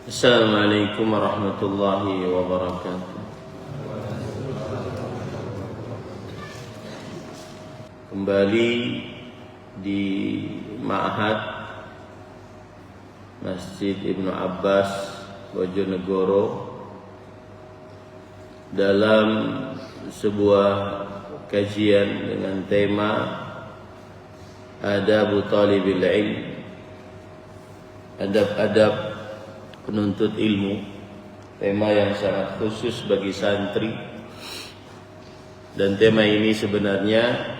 Assalamualaikum warahmatullahi wabarakatuh. Kembali di Ma'had Masjid Ibnu Abbas Bojonegoro dalam sebuah kajian dengan tema Adabu Talibil Ilm, adab-adab penuntut ilmu, tema yang sangat khusus bagi santri. Dan tema ini sebenarnya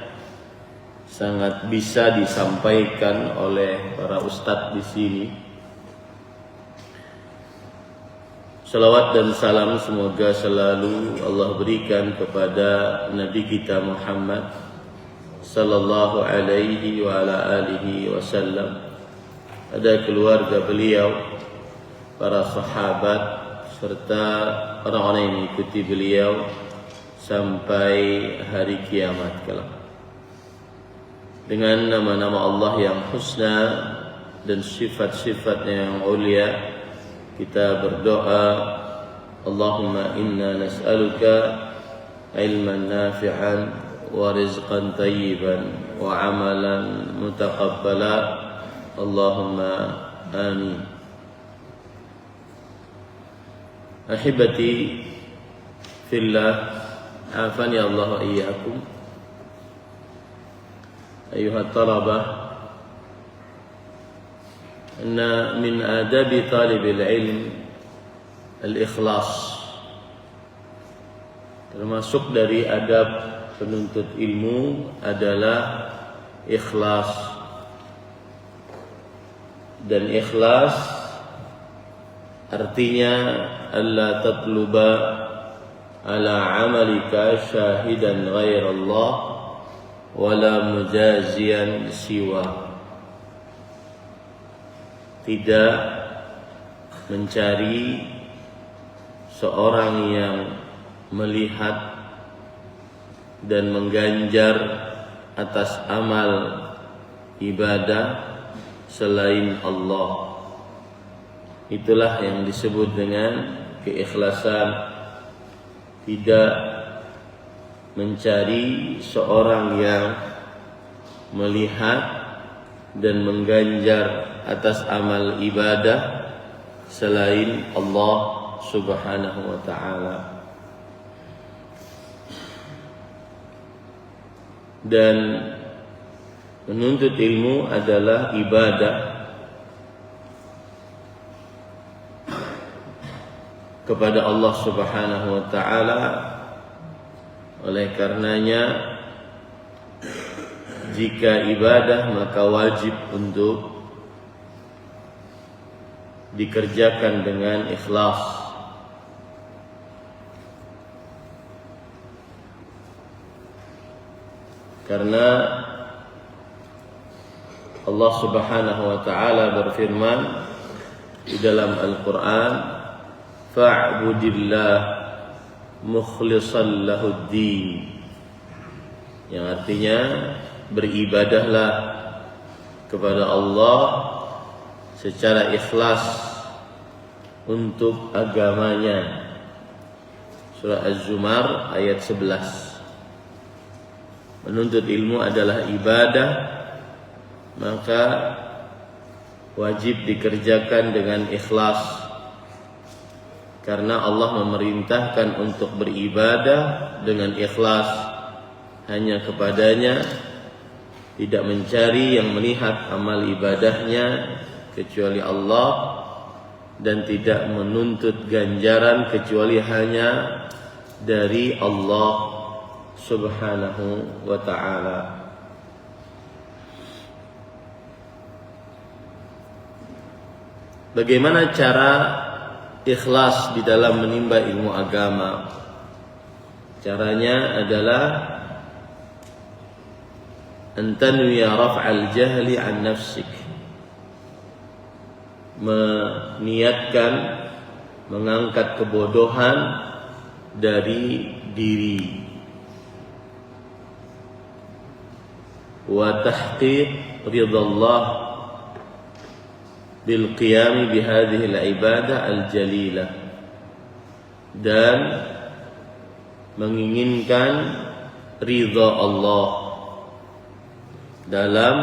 sangat bisa disampaikan oleh para ustadz di sini. Salawat dan salam semoga selalu Allah berikan kepada Nabi kita Muhammad sallallahu alaihi wa ala alihi wasallam, ada keluarga beliau, para sahabat, serta orang-orang yang mengikuti beliau sampai hari kiamat kelak. Dengan nama-nama Allah yang husna dan sifat-sifatnya yang ulia, kita berdoa, Allahumma inna nas'aluka ilman nafi'an wa rizqan tayyiban wa amalan mutaqabbala. Allahumma amin. Ahibati fillah, afani Allah wa iyyakum. Ayuhat talabah, anna min adabi talibil ilm al-ikhlas. Termasuk dari adab penuntut ilmu adalah ikhlas. Dan ikhlas artinya alla tatluba ala amalika syahidan ghairallah wala mujaziyan siwa. Tidak mencari seorang yang melihat dan mengganjar atas amal ibadah selain Allah. Itulah yang disebut dengan keikhlasan. Tidak mencari seorang yang melihat dan mengganjar atas amal ibadah selain Allah Subhanahu wa ta'ala. Dan menuntut ilmu adalah ibadah kepada Allah Subhanahu wa ta'ala. Oleh karenanya, jika ibadah maka wajib untuk dikerjakan dengan ikhlas. Karena Allah Subhanahu wa ta'ala berfirman di dalam Al-Quran, fa'budillah mukhlishan lahuddin, yang artinya beribadahlah kepada Allah secara ikhlas untuk agamanya. Surah Az-Zumar ayat 11. Menuntut ilmu adalah ibadah, maka wajib dikerjakan dengan ikhlas. Karena Allah memerintahkan untuk beribadah dengan ikhlas hanya kepadanya, tidak mencari yang melihat amal ibadahnya kecuali Allah, dan tidak menuntut ganjaran kecuali hanya dari Allah Subhanahu wa ta'ala. Bagaimana cara ikhlas di dalam menimba ilmu agama? Caranya adalah antanwiya raf'al jahli an nafsik, meniatkan mengangkat kebodohan dari diri, wa tahqiq ridallah, bil qiyam bi hadhihi al ibadah al jalilah, dan menginginkan ridha Allah dalam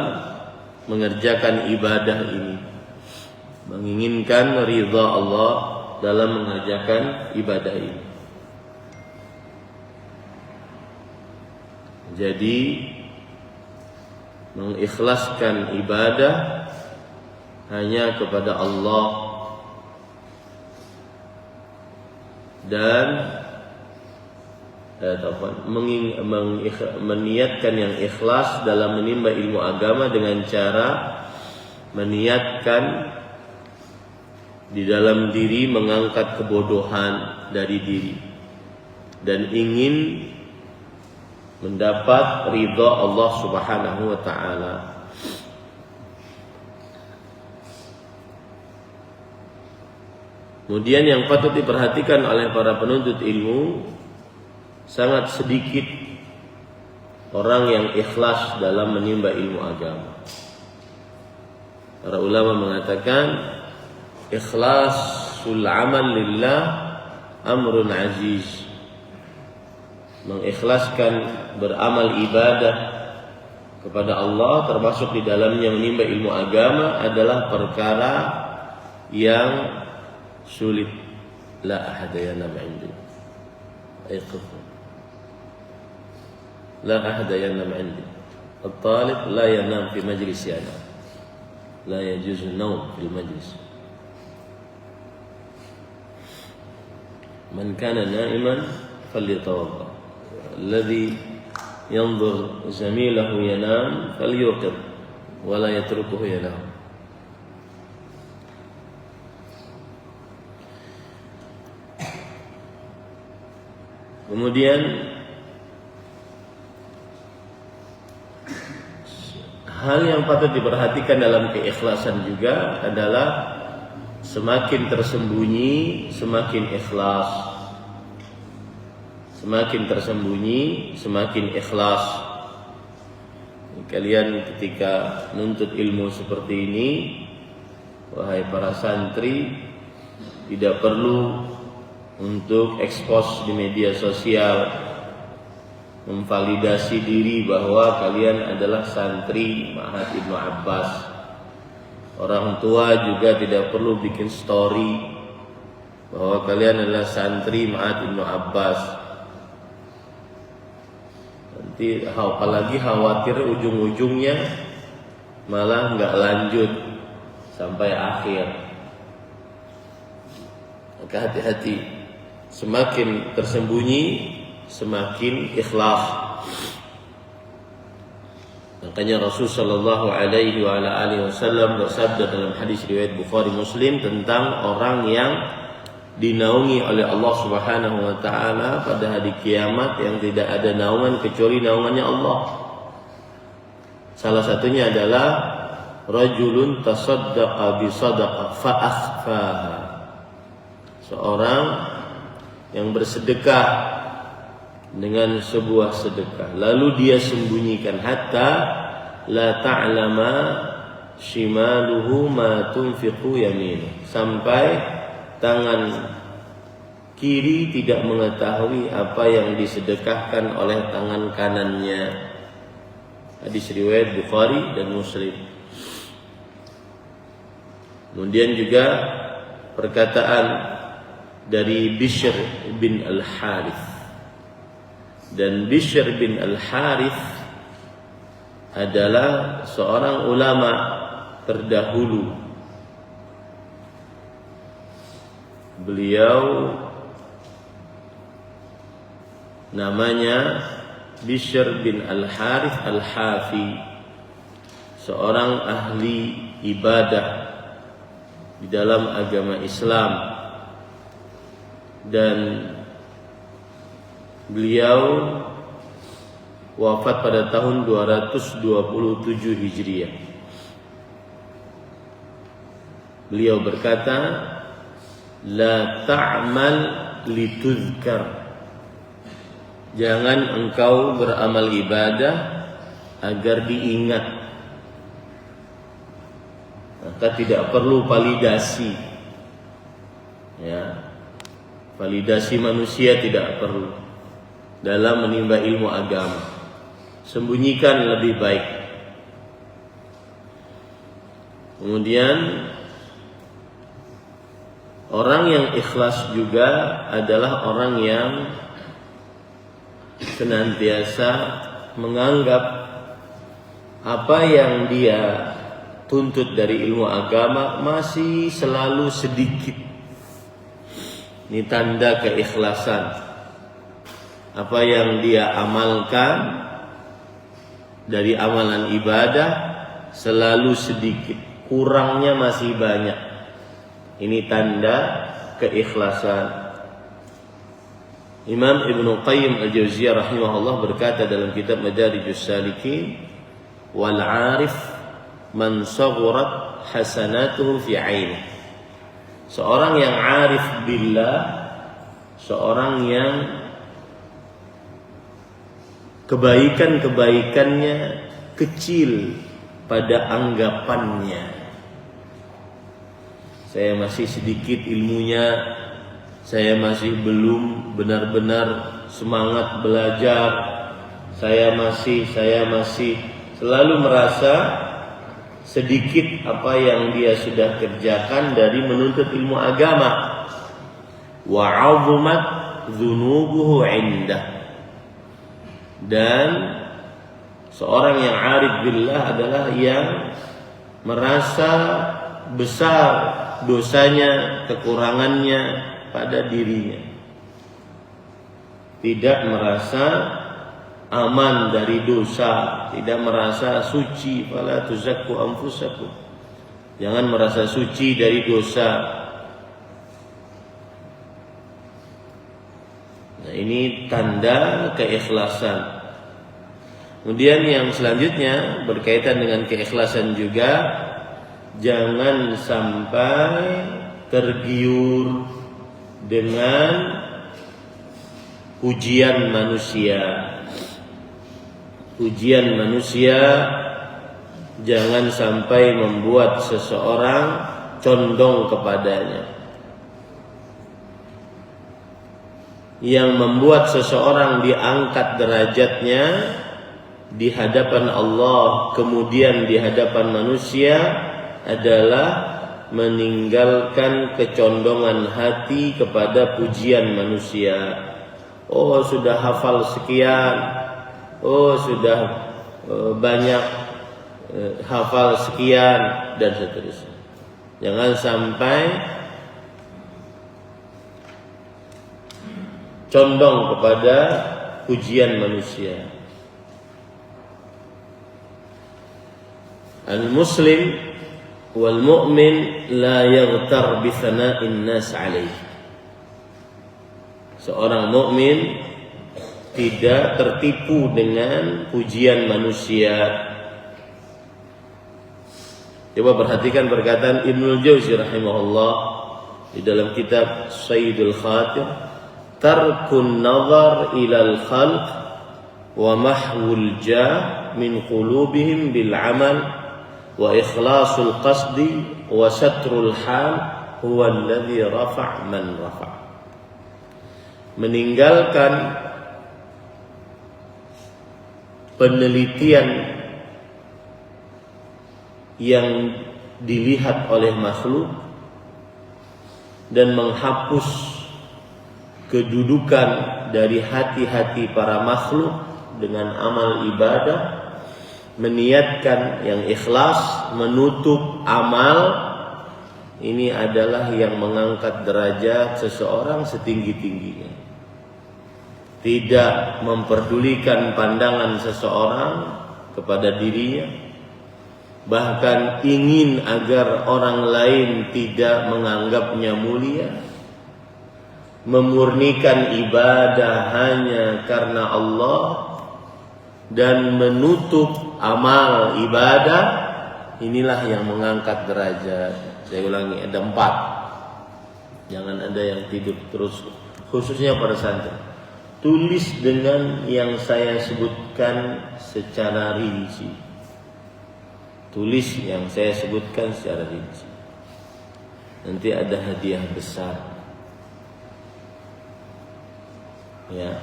mengerjakan ibadah ini, menginginkan ridha Allah dalam mengerjakan ibadah ini. Jadi mengikhlaskan ibadah hanya kepada Allah dan meniatkan yang ikhlas dalam menimba ilmu agama dengan cara meniatkan di dalam diri mengangkat kebodohan dari diri dan ingin mendapat ridha Allah Subhanahu wa taala. Kemudian yang patut diperhatikan oleh para penuntut ilmu, sangat sedikit orang yang ikhlas dalam menimba ilmu agama. Para ulama mengatakan ikhlasul amal lillah amrun aziz. Mengikhlaskan beramal ibadah kepada Allah, termasuk di dalamnya menimba ilmu agama, adalah perkara yang sulit. La ahada yanam indi. Aiqif. La ahada yanam indi. Al-talib la yanam fi majlis yana. La yajuzu naum fil majlis. Man kana naiman falyatawadda. الذي ينظر زميله ينام فليوقظ ولا يتركه ينام. Kemudian hal yang patut diperhatikan dalam keikhlasan juga adalah semakin tersembunyi semakin ikhlas. Semakin tersembunyi, semakin ikhlas. Kalian ketika menuntut ilmu seperti ini, wahai para santri, tidak perlu untuk ekspos di media sosial, memvalidasi diri bahwa kalian adalah santri Ma'had Ibnu Abbas. Orang tua juga tidak perlu bikin story bahwa kalian adalah santri Ma'had Ibnu Abbas. Nanti apalagi khawatir ujung-ujungnya malah nggak lanjut sampai akhir. Maka hati-hati, semakin tersembunyi semakin ikhlas. Makanya Rasul sallallahu alaihi wasallam bersabda dalam hadis riwayat Bukhari Muslim tentang orang yang dinaungi oleh Allah Subhanahu wa taala pada hari kiamat yang tidak ada naungan kecuali naungannya Allah. Salah satunya adalah rajulun tasaddaqa bi sadaqah fa akhfaha. Seorang yang bersedekah dengan sebuah sedekah lalu dia sembunyikan hatta la ta'lama shimaluhu ma tunfiqu yaminuh, sampai tangan kiri tidak mengetahui apa yang disedekahkan oleh tangan kanannya. Hadis riwayat Bukhari dan Muslim. Kemudian juga perkataan dari Bishr bin Al-Harith. Dan Bishr bin Al-Harith adalah seorang ulama terdahulu. Beliau namanya Bishr bin Al-Harith Al-Hafi, seorang ahli ibadah di dalam agama Islam, dan beliau wafat pada tahun 227 Hijriah. Beliau berkata, la ta'mal lituzkar. Jangan engkau beramal ibadah agar diingat. maka tidak perlu validasi. Ya, validasi manusia tidak perlu dalam menimba ilmu agama. Sembunyikan lebih baik. Kemudian orang yang ikhlas juga adalah orang yang senantiasa menganggap apa yang dia tuntut dari ilmu agama masih selalu sedikit. Ini tanda keikhlasan. Apa yang dia amalkan dari amalan ibadah selalu sedikit, kurangnya masih banyak. Ini tanda keikhlasan. Imam Ibnu Qayyim Al-Jauziyah rahimahullah berkata dalam kitab Madarijus Salikin, wal 'arif man saghurat hasanatuhu fi 'aini. Seorang yang 'arif billah, seorang yang kebaikan-kebaikannya kecil pada anggapannya. Saya masih sedikit ilmunya, saya masih belum benar-benar semangat belajar, saya masih selalu merasa sedikit apa yang dia sudah kerjakan dari menuntut ilmu agama. Wa 'azumat dzunubuhu 'indah. Dan seorang yang 'arif billah adalah yang merasa besar dosanya, kekurangannya pada dirinya. Tidak merasa aman dari dosa, tidak merasa suci. Fala tuzakku anfusakum. Jangan merasa suci dari dosa. Nah, ini tanda keikhlasan. Kemudian yang selanjutnya berkaitan dengan keikhlasan juga, jangan sampai tergiur dengan pujian manusia. Pujian manusia jangan sampai membuat seseorang condong kepadanya. Yang membuat seseorang diangkat derajatnya di hadapan Allah, kemudian di hadapan manusia, adalah meninggalkan kecondongan hati kepada pujian manusia. Oh, sudah hafal sekian, oh sudah banyak hafal sekian, dan seterusnya. Jangan sampai condong kepada pujian manusia. Al-muslim wal mu'min la yaghtar bi thana'in nas 'alaihi. Seorang mukmin tidak tertipu dengan pujian manusia. Coba perhatikan perkataan Ibnu Jauzi rahimahullah di dalam kitab Sayyidul Khatir, tarkun nazar ilal khalq wa mahwul jah min qulubihim bil amal wa ikhlasul qasdi wa satrul hal huwa alladhi rafa' man rafa'. Meninggalkan penelitian yang dilihat oleh makhluk dan menghapus kedudukan dari hati-hati para makhluk dengan amal ibadah, meniatkan yang ikhlas, menutup amal. Ini adalah yang mengangkat derajat seseorang setinggi-tingginya. Tidak memperdulikan pandangan seseorang kepada dirinya, bahkan ingin agar orang lain tidak menganggapnya mulia, memurnikan ibadah hanya karena Allah, dan menutup amal ibadah. Inilah yang mengangkat derajat. Saya ulangi, ada 4. Jangan ada yang tidur terus, khususnya pada santri. Tulis dengan yang saya sebutkan secara rinci. tulis yang saya sebutkan secara rinci. Nanti ada hadiah besar. Ya.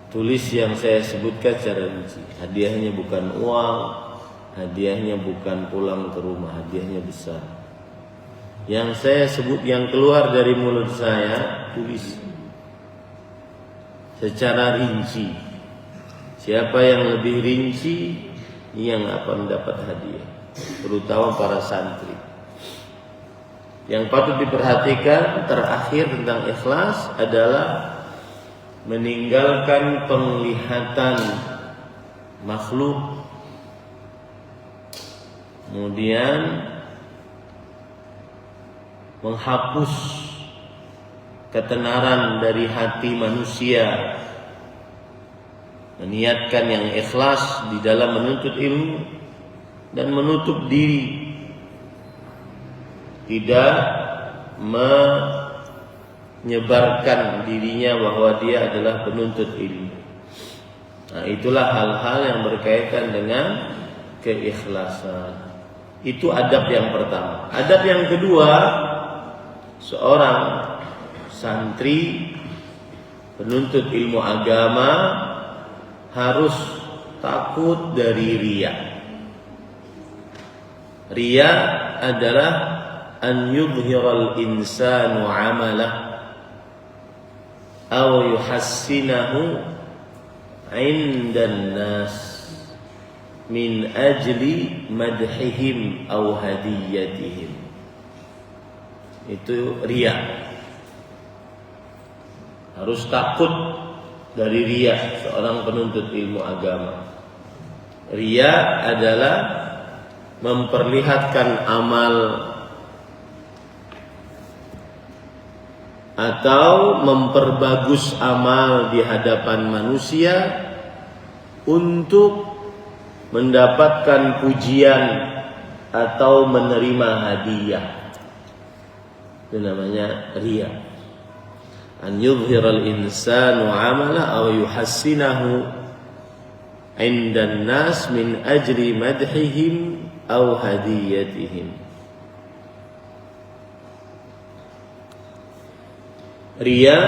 Tulis yang saya sebutkan secara rinci. Hadiahnya bukan uang, hadiahnya bukan pulang ke rumah, hadiahnya besar. Yang saya sebut, yang keluar dari mulut saya, tulis secara rinci. Siapa yang lebih rinci, yang akan mendapat hadiah, terutama para santri. Yang patut diperhatikan terakhir tentang ikhlas adalah meninggalkan penglihatan makhluk, kemudian menghapus ketenaran dari hati manusia, meniatkan yang ikhlas di dalam menuntut ilmu dan menutup diri, tidak menyebarkan dirinya bahwa dia adalah penuntut ilmu. Nah, itulah hal-hal yang berkaitan dengan keikhlasan. Itu adab yang pertama. Adab yang kedua, seorang santri penuntut ilmu agama harus takut dari riya. Riya adalah an yudhiral insanu amalah aw yuhassinahu 'indan nas min ajli madhihim aw hadiyatihim. Itu riya. Harus takut dari riya seorang penuntut ilmu agama. Riya adalah memperlihatkan amal atau memperbagus amal di hadapan manusia untuk mendapatkan pujian atau menerima hadiah. Itu namanya riya. An yudhiral insanu amala aw yuhassinahu 'indan nas min ajli madhihim aw hadiyatihim. Riya,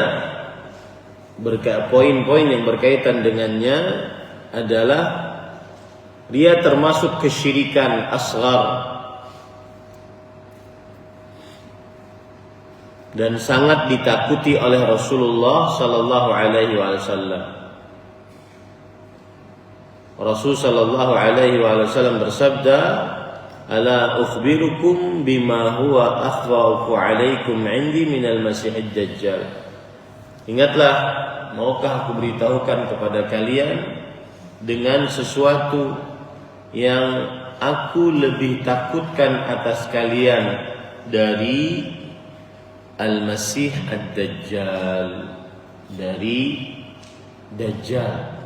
poin-poin yang berkaitan dengannya adalah riya termasuk kesyirikan asghar dan sangat ditakuti oleh Rasulullah sallallahu alaihi wasallam. Rasul sallallahu alaihi wasallam bersabda, "Ala ukhbirukum bima huwa akhwafu alaikum 'indi minal Masiihid Dajjal." Ingatlah, maukah aku beritahukan kepada kalian dengan sesuatu yang aku lebih takutkan atas kalian dari Al-Masih Ad-Dajjal, dari Dajjal.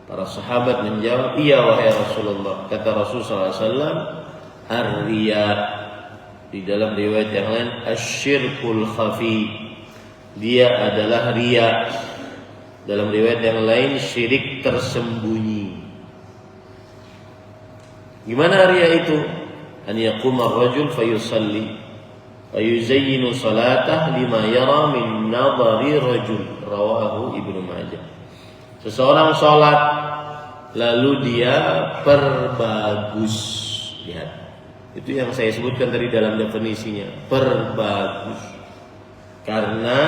Para sahabat menjawab, "Iya wahai Rasulullah." Kata Rasulullah SAW, "Ar-riya." Di dalam riwayat yang lain, "Asyirkul khafi." Dia adalah riya. Dalam riwayat yang lain, syirik tersembunyi. Gimana riya itu? An yaquma ar-rajul fayusalli wa yuzayyinu salatah lima yara min nadhari rajul. Rawahu Ibnu Majah. Seseorang sholat lalu dia perbagus. Lihat, itu yang saya sebutkan tadi dalam definisinya, perbagus. Karena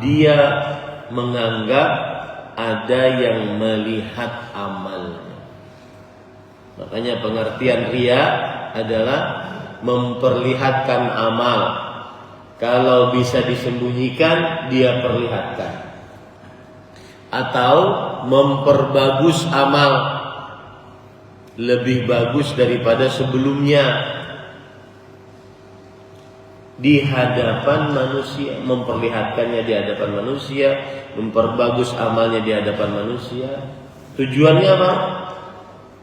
dia menganggap ada yang melihat amalnya. Makanya pengertian riya adalah memperlihatkan amal. Kalau bisa disembunyikan, dia perlihatkan. Atau memperbagus amal lebih bagus daripada sebelumnya di hadapan manusia, memperlihatkannya di hadapan manusia, memperbagus amalnya di hadapan manusia. Tujuannya apa?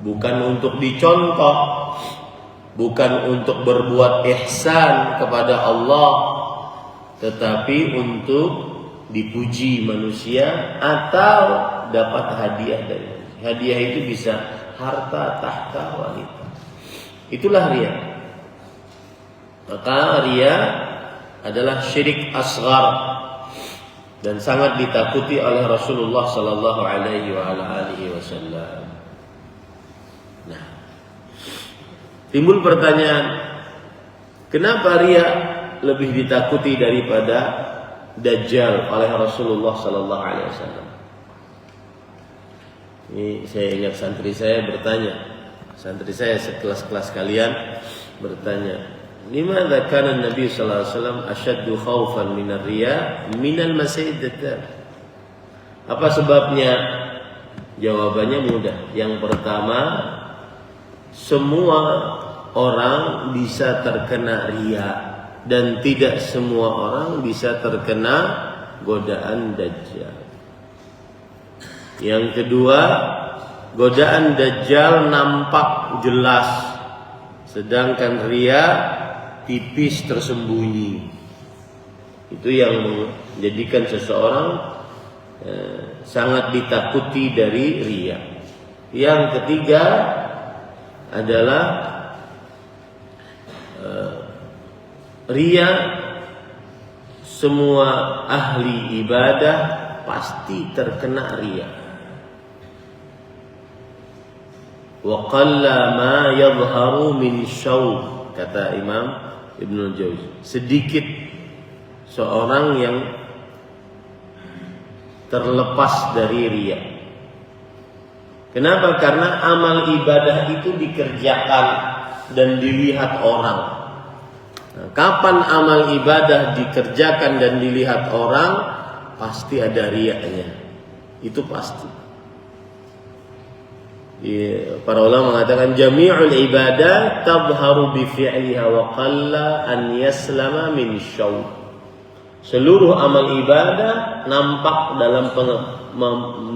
Bukan untuk dicontoh, bukan untuk berbuat ihsan kepada Allah, tetapi untuk dipuji manusia atau dapat hadiah dari manusia. Hadiah itu bisa harta tahta wanita. Itulah riya. Maka riya adalah syirik asghar dan sangat ditakuti oleh Rasulullah sallallahu alaihi wasallam. Nah, timbul pertanyaan, kenapa riya lebih ditakuti daripada Dajjal oleh Rasulullah sallallahu alaihi wasallam? Ini saya ingat santri saya bertanya, santri saya sekelas-kelas kalian bertanya, limadza kana Nabi sallallahu alaihi wasallam ashaddu khaufan minar riya minal masih dajjal? Apa sebabnya? Jawabannya mudah. Yang pertama, semua orang bisa terkena riya dan tidak semua orang bisa terkena godaan Dajjal. Yang kedua, godaan Dajjal nampak jelas, sedangkan riya tipis tersembunyi. Itu yang menjadikan seseorang sangat ditakuti dari riya. Yang ketiga adalah riya, semua ahli ibadah pasti terkena riya. Wa qalla ma yadhharu min syauq, kata Imam Ibnu Jauzi. Sedikit seorang yang terlepas dari riya. Kenapa? Karena amal ibadah itu dikerjakan dan dilihat orang. Nah, kapan amal ibadah dikerjakan dan dilihat orang, pasti ada riyanya. Itu pasti. Para ulama mengatakan jami'ul ibadah tabharu bi fi'liha wa qalla an yaslama min syauq. Seluruh amal ibadah nampak dalam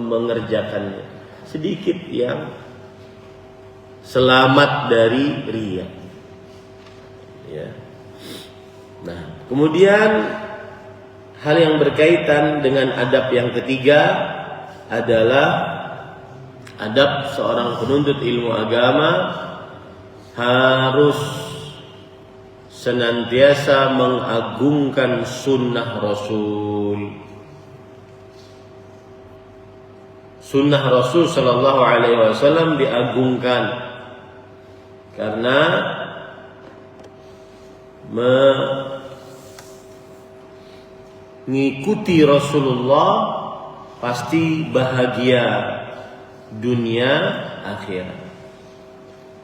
mengerjakannya. Sedikit yang selamat dari riya. Ya. Nah, kemudian hal yang berkaitan dengan adab yang ketiga adalah adab seorang penuntut ilmu agama harus senantiasa mengagungkan sunnah Rasul. Sunnah Rasul sallallahu alaihi wasallam diagungkan karena mengikuti Rasulullah pasti bahagia dunia akhirat.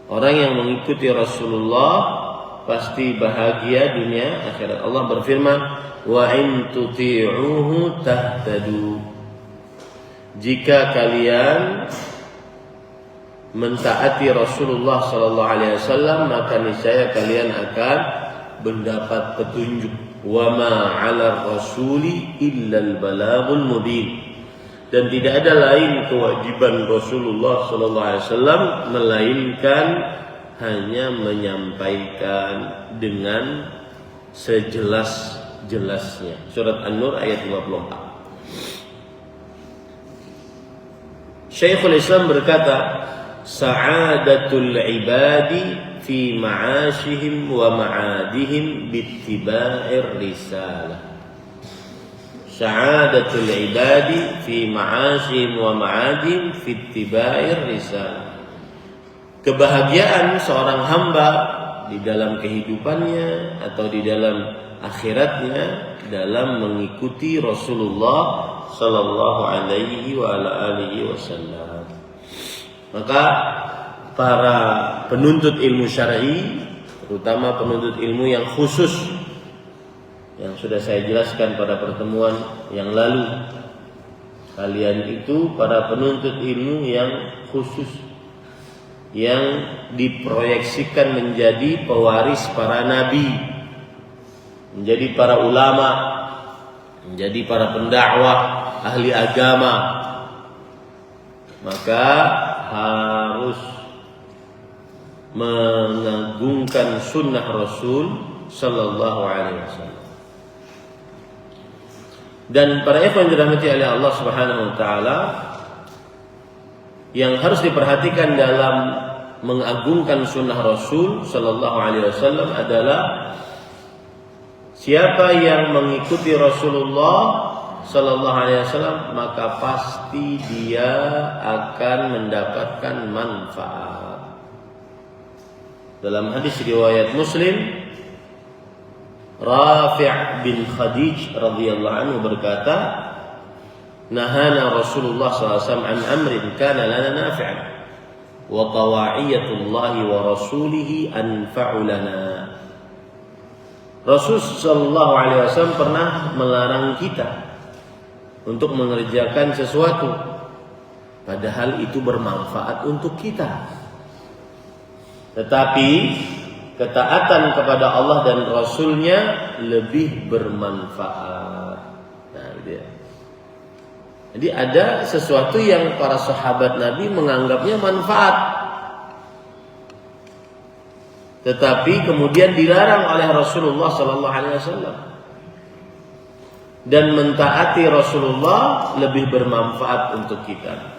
Orang yang mengikuti Rasulullah pasti bahagia dunia akhirat. Allah berfirman, wa in tuti'uhu tahtadu. Jika kalian mentaati Rasulullah sallallahu alaihi wasallam, maka niscaya kalian akan mendapat petunjuk. Wa ma 'ala rasuli illa al-balaghul mubin. Dan tidak ada lain kewajiban Rasulullah sallallahu alaihi wasallam melainkan hanya menyampaikan dengan sejelas-jelasnya. Surat An-Nur ayat 54. Syekhul Islam berkata, sa'adatul ibadi fi ma'ashihim wa ma'adihim bittiba'ir risalah. Sa'adatul ibadi fi ma'ashihim wa ma'adihim fi ittiba'ir risalah. Kebahagiaan seorang hamba di dalam kehidupannya atau di dalam akhiratnya dalam mengikuti Rasulullah sallallahu alaihi wa ala alihi wasallam. Maka para penuntut ilmu syar'i, terutama penuntut ilmu yang khusus yang sudah saya jelaskan pada pertemuan yang lalu, kalian itu para penuntut ilmu yang khusus yang diproyeksikan menjadi pewaris para nabi, menjadi para ulama, menjadi para pendakwah, ahli agama. Maka harus mengagungkan sunnah Rasul sallallahu alaihi wasallam. Dan para ikhwan dirahmati oleh Allah Subhanahu wa taala, yang harus diperhatikan dalam mengagungkan sunnah Rasul Sallallahu Alaihi Wasallam adalah siapa yang mengikuti Rasulullah Sallallahu Alaihi Wasallam maka pasti dia akan mendapatkan manfaat. Dalam hadis riwayat Muslim, Rafi' bin Khadij radhiyallahu anhu berkata, "Nahana Rasulullah sallallahu alaihi wasallam an amrin kana lana nafi'an wa tawa'iyatullahi wa rasulihi anfa'u lana." Rasul sallallahu alaihi wasallam pernah melarang kita untuk mengerjakan sesuatu padahal itu bermanfaat untuk kita. Tetapi ketaatan kepada Allah dan Rasulnya lebih bermanfaat. Nah, gitu ya. Jadi ada sesuatu yang para sahabat Nabi menganggapnya manfaat, tetapi kemudian dilarang oleh Rasulullah Sallallahu Alaihi Wasallam. Dan mentaati Rasulullah lebih bermanfaat untuk kita.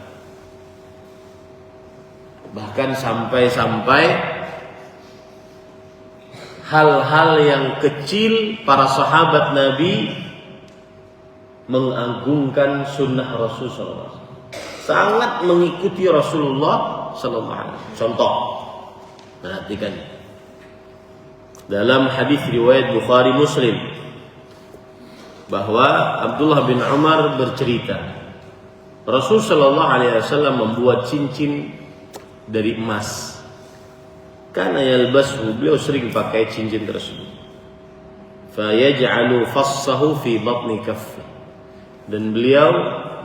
Bahkan sampai-sampai hal-hal yang kecil para sahabat Nabi mengagungkan sunnah Rasul SAW, sangat mengikuti Rasulullah SAW. Contoh, perhatikan dalam hadis riwayat Bukhari Muslim bahwa Abdullah bin Umar bercerita Rasul Sallallahu Alaihi Wasallam membuat cincin dari emas. Karena yalbasu, beliau sering pakai cincin tersebut. Fayaj'alu fassahu fi batni kaffi. Dan beliau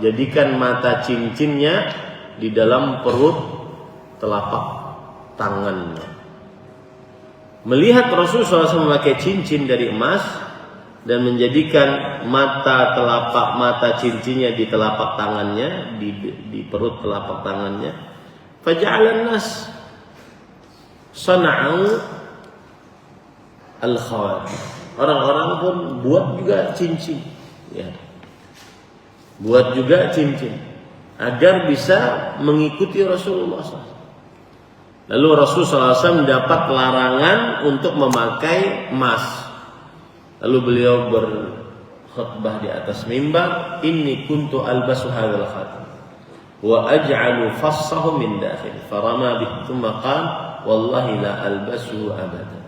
jadikan mata cincinnya di dalam perut telapak tangannya. Melihat Rasul SAW memakai cincin dari emas dan menjadikan mata cincinnya di telapak tangannya, di perut telapak tangannya, faja'alan nas sana'u al-khawatim. Orang-orang pun buat juga cincin, ya. Buat juga cincin agar bisa mengikuti Rasulullah SAW. Lalu Rasulullah SAW mendapat larangan untuk memakai emas. Lalu beliau berkhutbah di atas mimbar, "Inni kuntu albasu hadzal khatam wa aj'alu fassahu min dakhil." Farama bihi thumma qala, "Wallahi la albasu abada."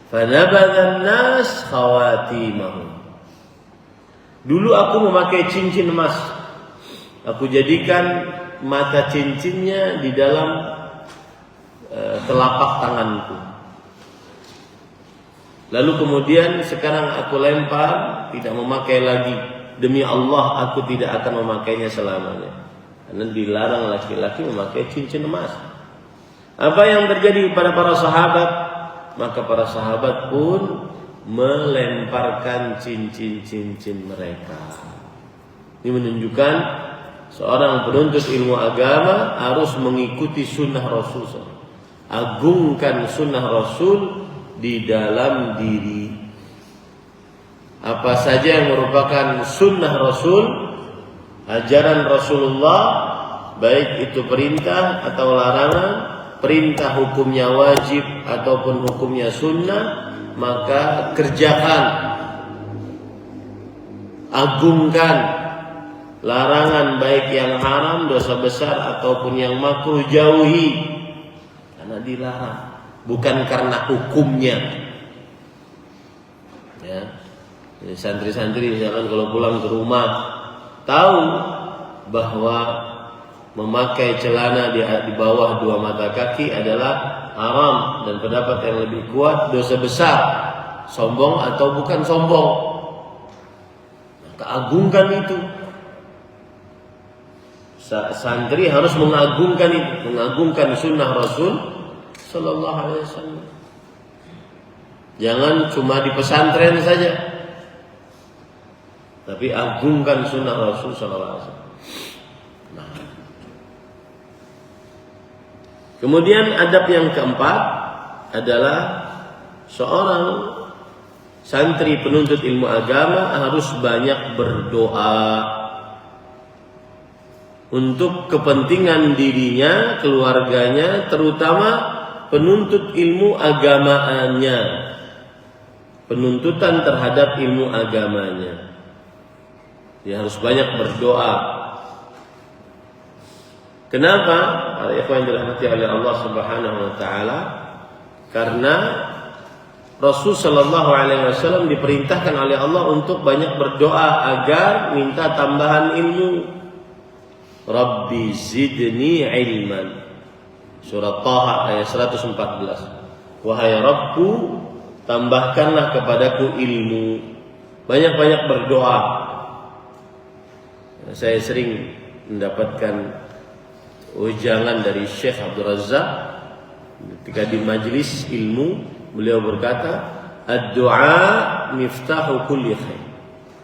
Fanabadha an-nas khawatimahum. Dulu aku memakai cincin emas. Aku jadikan mata cincinnya di dalam telapak tanganku. Lalu kemudian sekarang aku lempar, tidak memakai lagi. Demi Allah aku tidak akan memakainya selamanya. Karena dilarang laki-laki memakai cincin emas. Apa yang terjadi kepada para sahabat? Maka para sahabat pun melemparkan cincin-cincin mereka. Ini menunjukkan seorang penuntut ilmu agama harus mengikuti sunnah Rasul. Agungkan sunnah Rasul di dalam diri. Apa saja yang merupakan sunnah Rasul, ajaran Rasulullah, baik itu perintah atau larangan, perintah hukumnya wajib ataupun hukumnya sunnah, maka kerjakan. Agungkan. Larangan baik yang haram, dosa besar ataupun yang makruh, jauhi. Karena dilarang, bukan karena hukumnya. Ya. Jadi santri-santri misalkan kalau pulang ke rumah tahu bahwa memakai celana di bawah 2 mata kaki adalah haram dan pendapat yang lebih kuat dosa besar, sombong atau bukan sombong, maka agungkan itu. Santri harus mengagungkan itu, mengagungkan sunnah Rasul Sallallahu Alaihi Wasallam. Jangan cuma di pesantren saja, tapi agungkan sunnah Rasul Sallallahu Alaihi Wasallam. Nah. Kemudian adab yang keempat adalah seorang santri penuntut ilmu agama harus banyak berdoa untuk kepentingan dirinya, keluarganya, terutama penuntut ilmu agamanya, penuntutan terhadap ilmu agamanya. Dia harus banyak berdoa. Kenapa? Para ikhwan yang dirahmati oleh Allah Subhanahu wa taala, karena Rasul sallallahu alaihi wasallam diperintahkan oleh Allah untuk banyak berdoa agar minta tambahan ilmu. Rabbi zidni ilman. Surah Taha ayat 114. Wahai Rabbku, tambahkanlah kepadaku ilmu. Banyak-banyak berdoa. Saya sering mendapatkan ujangan dari Syekh Abdul Razak ketika di majelis ilmu, beliau berkata, ad-du'a miftahu kulli khair.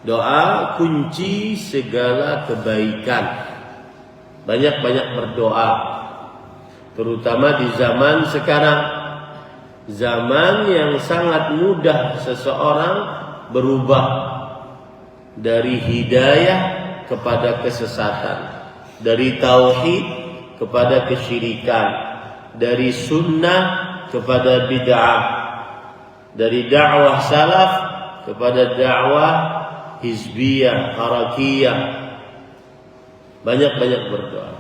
Doa kunci segala kebaikan. Banyak-banyak berdoa, terutama di zaman sekarang, zaman yang sangat mudah seseorang berubah dari hidayah kepada kesesatan, dari tauhid kepada kesyirikan, dari sunnah kepada bid'ah, dari dakwah salaf kepada dakwah hizbiyah, harakiyah. Banyak-banyak berdoa.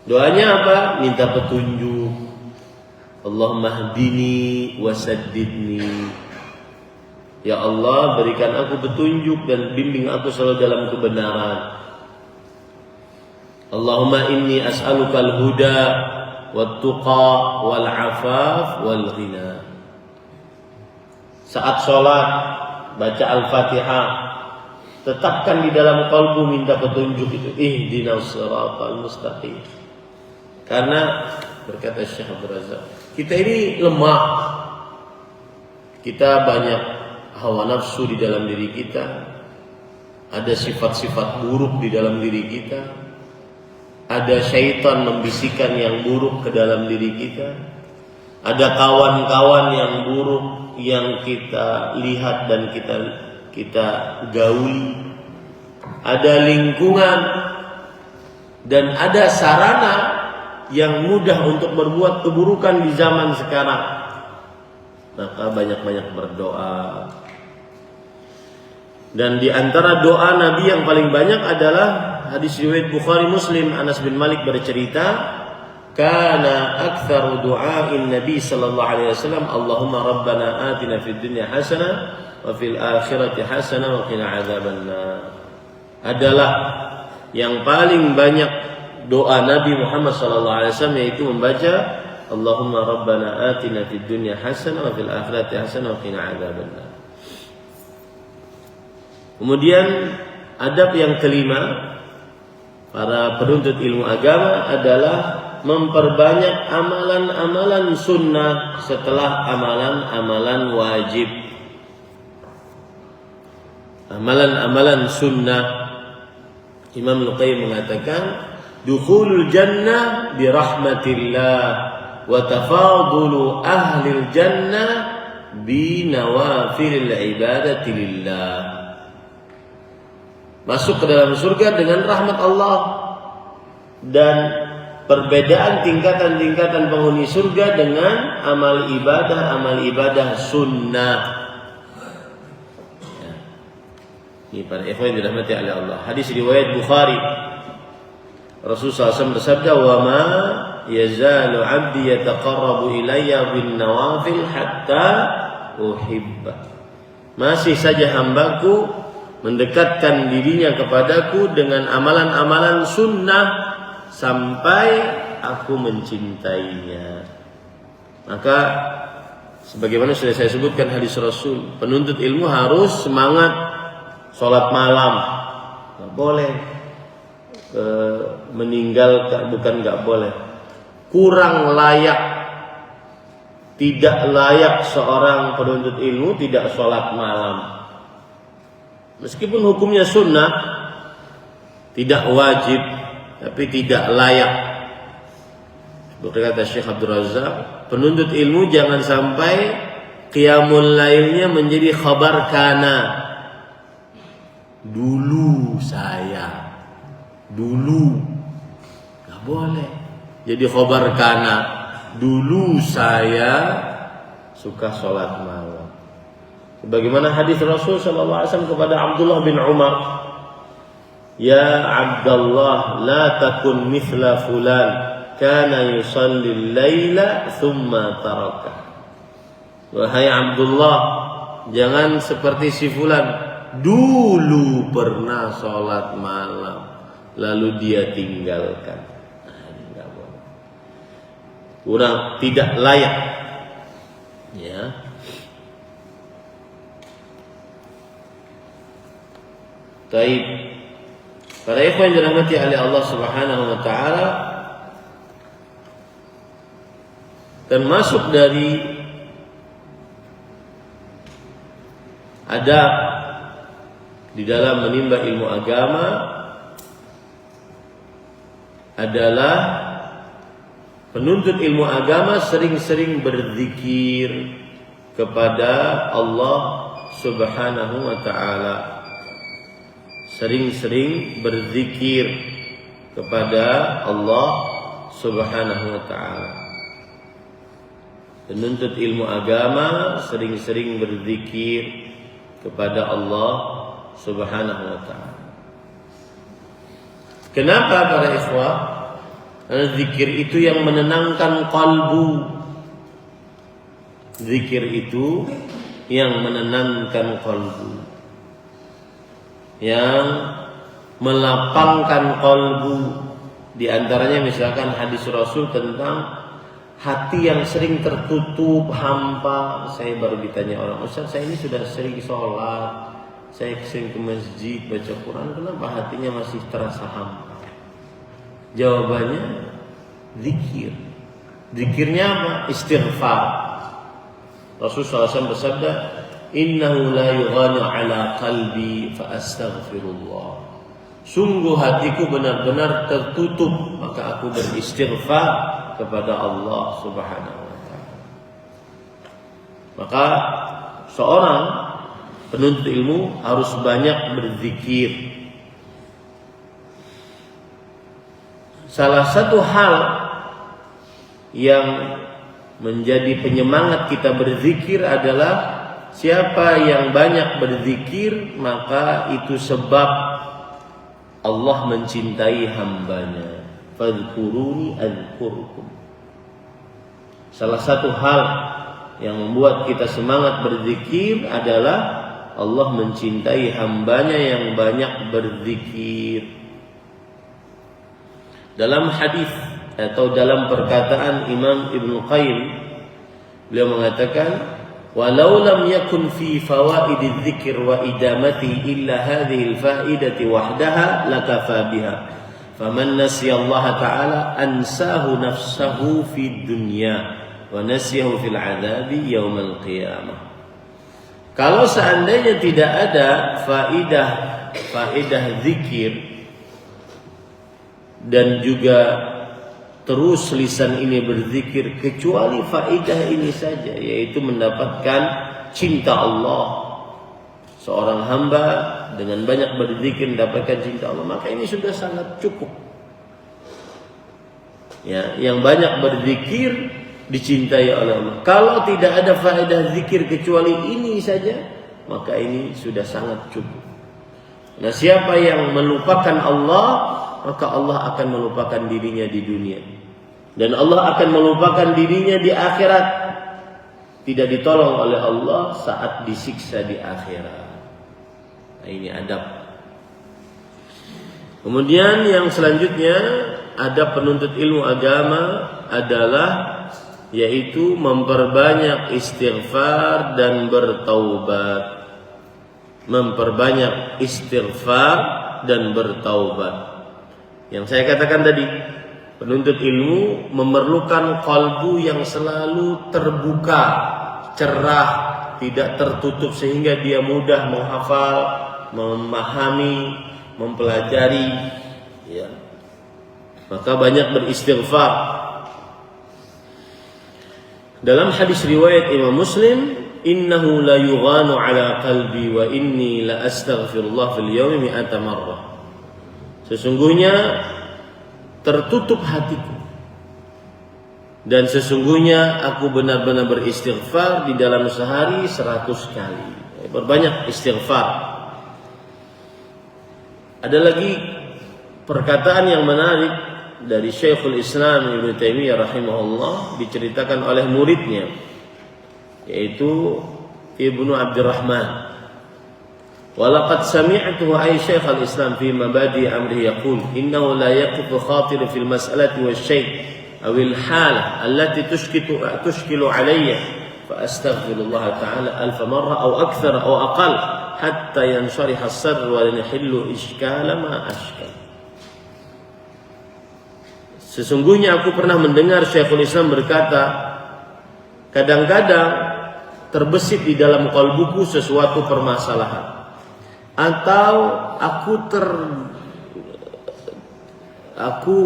Doanya apa? Minta petunjuk. Allahumma hdini wasaddidni. Ya Allah, berikan aku petunjuk dan bimbing aku selalu dalam kebenaran. Allahumma inni as'alukal huda wat-tuqa wal-'afaf wal-ghina. Saat sholat baca Al-Fatihah, tetapkan di dalam kalbu minta petunjuk itu, ihdinas siratal mustaqim. Karena berkata Syekh Abdul Razak, kita ini lemah. Kita banyak hawa nafsu di dalam diri kita. Ada sifat-sifat buruk di dalam diri kita. Ada syaitan membisikkan yang buruk ke dalam diri kita. Ada kawan-kawan yang buruk yang kita lihat dan kita gauli, ada lingkungan dan ada sarana yang mudah untuk berbuat keburukan di zaman sekarang. Maka banyak-banyak berdoa. Dan di antara doa Nabi yang paling banyak adalah hadis riwayat Bukhari Muslim. Anas bin Malik bercerita, kana aktsaru du'a'in Nabi sallallahu alaihi wasallam, Allahumma rabbana atina fid dunya hasanah wa fil akhirati hasanah wa qina adzabannar. Adalah yang paling banyak doa Nabi Muhammad sallallahu alaihi wasallam, yaitu membaca Allahumma rabbana atina fid dunya hasanah wa fil akhirati hasanah wa qina adzabannar. Kemudian adab yang kelima para penuntut ilmu agama adalah memperbanyak amalan-amalan sunnah setelah amalan-amalan wajib. Amalan-amalan sunnah, Imam Al-Qayyim mengatakan, dukhulul jannah birahmatillah wa tafadulu ahlil jannah bi nawafilil ibadati lillah. Masuk ke dalam surga dengan rahmat Allah dan perbedaan tingkatan-tingkatan penghuni surga dengan amal ibadah sunnah. Ini para ikhwan yang dirahmati oleh Allah. Hadis riwayat Bukhari. Rasulullah SAW bersabda, "Wa ma yazalu 'abdi yataqarrabu ilayya bin nawafil hatta uhibba." Masih saja hambaku mendekatkan dirinya kepadaku dengan amalan-amalan sunnah sampai aku mencintainya. Maka sebagaimana sudah saya sebutkan hadis Rasul, penuntut ilmu harus semangat sholat malam. Gak boleh meninggalkan, bukan gak boleh, kurang layak, tidak layak seorang penuntut ilmu tidak sholat malam. Meskipun hukumnya sunnah, tidak wajib, tapi tidak layak. Berkata Syekh Abdul Razak, penuntut ilmu jangan sampai qiyamul lailnya menjadi khabar kana. Dulu saya, dulu, nggak boleh. Jadi khobar kana, dulu saya suka sholat malam. Sebagaimana hadis Rasul SAW kepada Abdullah bin Umar, ya Abdullah, la takun mithla fulan, kana yusalli al-laila thumma taraka. Wahai Abdullah, jangan seperti si fulan, dulu pernah sholat malam lalu dia tinggalkan. Nah, ini enggak boleh. Kurang, tidak layak. Ya. Taib. Para ikhwan yang dirahmati oleh Allah Subhanahu wa taala, termasuk dari adab di dalam menimba ilmu agama adalah penuntut ilmu agama sering-sering berzikir kepada Allah Subhanahu wa taala. Sering-sering berzikir kepada Allah Subhanahu wa taala. Penuntut ilmu agama sering-sering berzikir kepada Allah Subhanahu wa ta'ala. Kenapa para ikhwah? Karena zikir itu yang menenangkan kalbu. Zikir itu yang menenangkan kalbu, yang melapangkan kalbu. Di antaranya misalkan hadis Rasul tentang hati yang sering tertutup, hampa. Saya baru ditanya orang, Ustaz, saya ini sudah sering sholat, saya sering ke masjid baca Quran, kenapa hatinya masih terasa hampa? Jawabannya zikir. Zikirnya apa? Istighfar. Rasulullah SAW bersabda, innahu la yughani ala qalbi fa astaghfirullah. Sungguh hatiku benar-benar tertutup, maka aku beristighfar kepada Allah Subhanahu wa taala. Maka seorang penuntut ilmu harus banyak berzikir. Salah satu hal yang menjadi penyemangat kita berzikir adalah siapa yang banyak berzikir, maka itu sebab Allah mencintai hambanya. Fadhkuruni adzkurkum. Salah satu hal yang membuat kita semangat berzikir adalah Allah mencintai hambanya yang banyak berzikir. Dalam hadis atau dalam perkataan Imam Ibnu Qayyim, beliau mengatakan, walau lam yakun fi fawaididz dzikr wa idamati illa hadhihi al-faidati wahdaha lakafa biha. Faman nasiya Allah taala ansahu nafsahu fid dunya wa nasiyahu fil adzabi yaumil qiyamah. Kalau seandainya tidak ada faidah zikir dan juga terus lisan ini berzikir kecuali faidah ini saja, yaitu mendapatkan cinta Allah. Seorang hamba dengan banyak berzikir mendapatkan cinta Allah, maka ini sudah sangat cukup. Ya, yang banyak berzikir dicintai oleh Allah. Kalau tidak ada faedah zikir kecuali ini saja, maka ini sudah sangat cukup. Nah, siapa yang melupakan Allah, maka Allah akan melupakan dirinya di dunia, dan Allah akan melupakan dirinya di akhirat. Tidak ditolong oleh Allah saat disiksa di akhirat. Nah, ini adab. Kemudian yang selanjutnya, adab penuntut ilmu agama adalah yaitu memperbanyak istighfar dan bertaubat. Memperbanyak istighfar dan bertaubat. Yang saya katakan tadi, penuntut ilmu memerlukan kalbu yang selalu terbuka, cerah, tidak tertutup sehingga dia mudah menghafal, memahami, mempelajari, ya. Maka banyak beristighfar. Dalam hadis riwayat Imam Muslim innahu la yughanu ala qalbi wa inni la astaghfirullah fil yawmi 100 marrah. Sesungguhnya tertutup hatiku dan sesungguhnya aku benar-benar beristighfar di dalam sehari 100 kali. Berbanyak istighfar. Ada lagi perkataan yang menarik dari Syekhul Islam Ibnu Taimiyah rahimahullah, diceritakan oleh muridnya yaitu Ibnu Abdurrahman. Walaqad sami'tuhu ay Syekh al-Islam fi mabadi amrihi yaqul innahu la yaqifu khatir fil mas'alati wasyai' aw al-halah allati tushkilu alayya fa astaghfirullah ta'ala 1000 marra aw akthar aw aqall hatta yanshariha as-sadr wa yanhillu ishkala ma ashkal. Sesungguhnya aku pernah mendengar Syekhul Islam berkata, kadang-kadang terbesit di dalam qalbuku sesuatu permasalahan, atau aku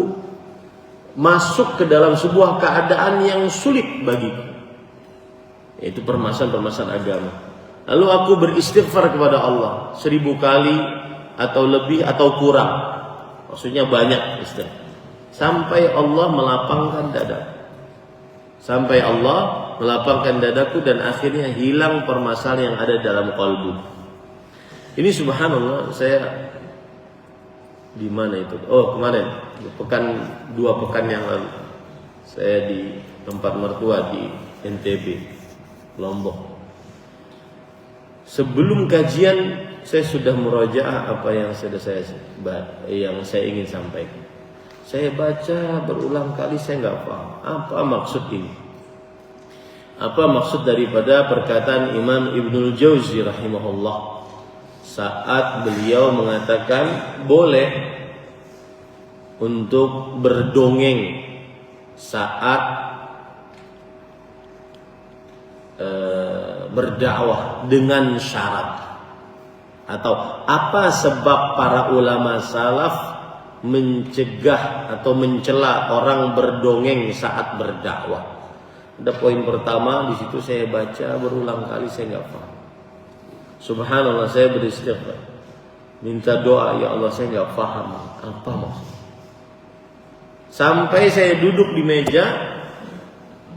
masuk ke dalam sebuah keadaan yang sulit bagiku, yaitu permasalahan agama. Lalu aku beristighfar kepada Allah 1000 kali atau lebih atau kurang, maksudnya banyak istighfar, sampai Allah melapangkan dadaku. Sampai Allah melapangkan dadaku dan akhirnya hilang permasalahan yang ada dalam kalbu. Ini subhanallah, saya di mana itu? Oh, kemarin, 2 pekan yang lalu. Saya di tempat mertua di NTB, Lombok. Sebelum kajian saya sudah murojaah apa yang saya ingin sampaikan. Saya baca berulang kali, saya nggak paham apa maksud ini. Apa maksud daripada perkataan Imam Ibnul Jauzi rahimahullah saat beliau mengatakan boleh untuk berdongeng saat berdakwah dengan syarat, atau apa sebab para ulama salaf mencegah atau mencela orang berdongeng saat berdakwah. Ada poin pertama di situ, saya baca berulang kali, saya nggak paham. Subhanallah, saya beristighfar, minta doa, ya Allah saya nggak paham apa maksudnya. Sampai saya duduk di meja,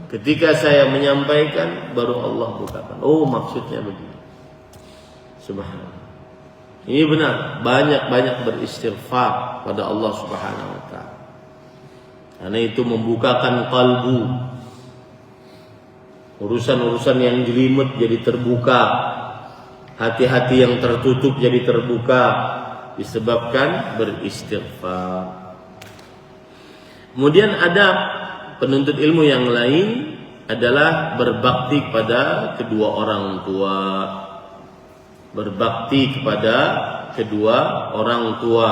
ketika saya menyampaikan baru Allah bukakan, oh maksudnya begini. Subhanallah. Ini benar, banyak-banyak beristighfar pada Allah Subhanahu wa taala. Karena itu membukakan kalbu. Urusan-urusan yang jelimet jadi terbuka. Hati-hati yang tertutup jadi terbuka disebabkan beristighfar. Kemudian ada penuntut ilmu yang lain adalah berbakti pada kedua orang tua. Berbakti kepada kedua orang tua,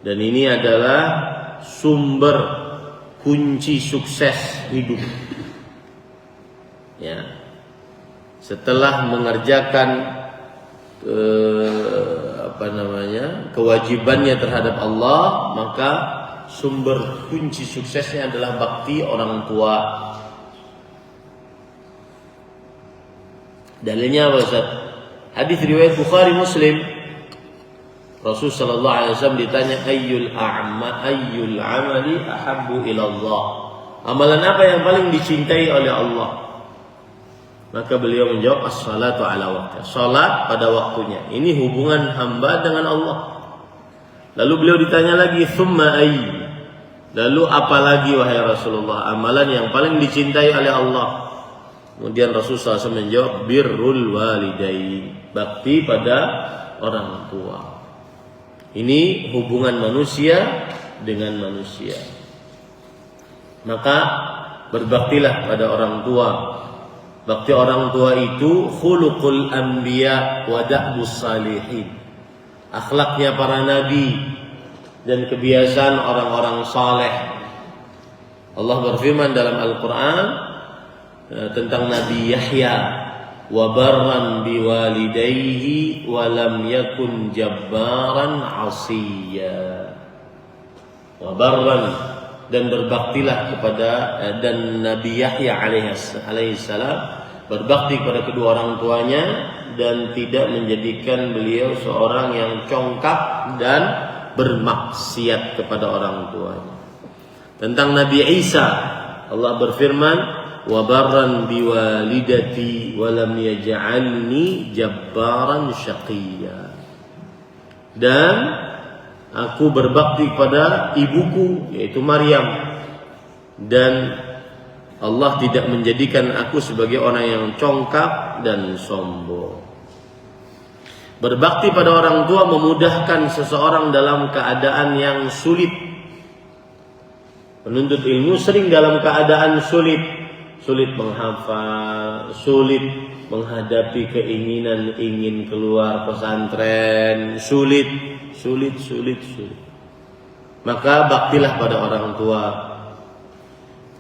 dan ini adalah sumber kunci sukses hidup. Ya, setelah mengerjakan kewajibannya terhadap Allah, maka sumber kunci suksesnya adalah bakti orang tua. Dalilnya apa Ustaz? Hadis riwayat Bukhari Muslim. Rasul sallallahu alaihi wasallam ditanya ayyul amali ahabbu ila Allah. Amalan apa yang paling dicintai oleh Allah? Maka beliau menjawab as-salatu ala waqti. Salat pada waktunya. Ini hubungan hamba dengan Allah. Lalu beliau ditanya lagi, "Tsumma ayy?" Lalu apa lagi wahai Rasulullah amalan yang paling dicintai oleh Allah? Kemudian Rasulullah SAW menjawab birrul walidain, bakti pada orang tua. Ini hubungan manusia dengan manusia. Maka berbaktilah pada orang tua. Bakti orang tua itu khuluqul anbiya wa da'bus salihin. Akhlaknya para nabi dan kebiasaan orang-orang saleh. Allah berfirman dalam Al-Quran tentang Nabi Yahya, wa barran biwalidayhi wa lam yakun jabbaran 'asiyya. Wa barran, dan berbaktilah kepada dan Nabi Yahya alaihissalam berbakti kepada kedua orang tuanya dan tidak menjadikan beliau seorang yang congkak dan bermaksiat kepada orang tuanya. Tentang Nabi Isa, Allah berfirman, "Wa barran biwalidati wa lam yaj'alni jabbaran syaqiyya." Dan aku berbakti kepada ibuku yaitu Maryam, dan Allah tidak menjadikan aku sebagai orang yang congkak dan sombong. Berbakti pada orang tua memudahkan seseorang dalam keadaan yang sulit. Penuntut ilmu sering dalam keadaan sulit, sulit menghafal, sulit menghadapi keinginan ingin keluar pesantren, sulit. Maka baktilah pada orang tua.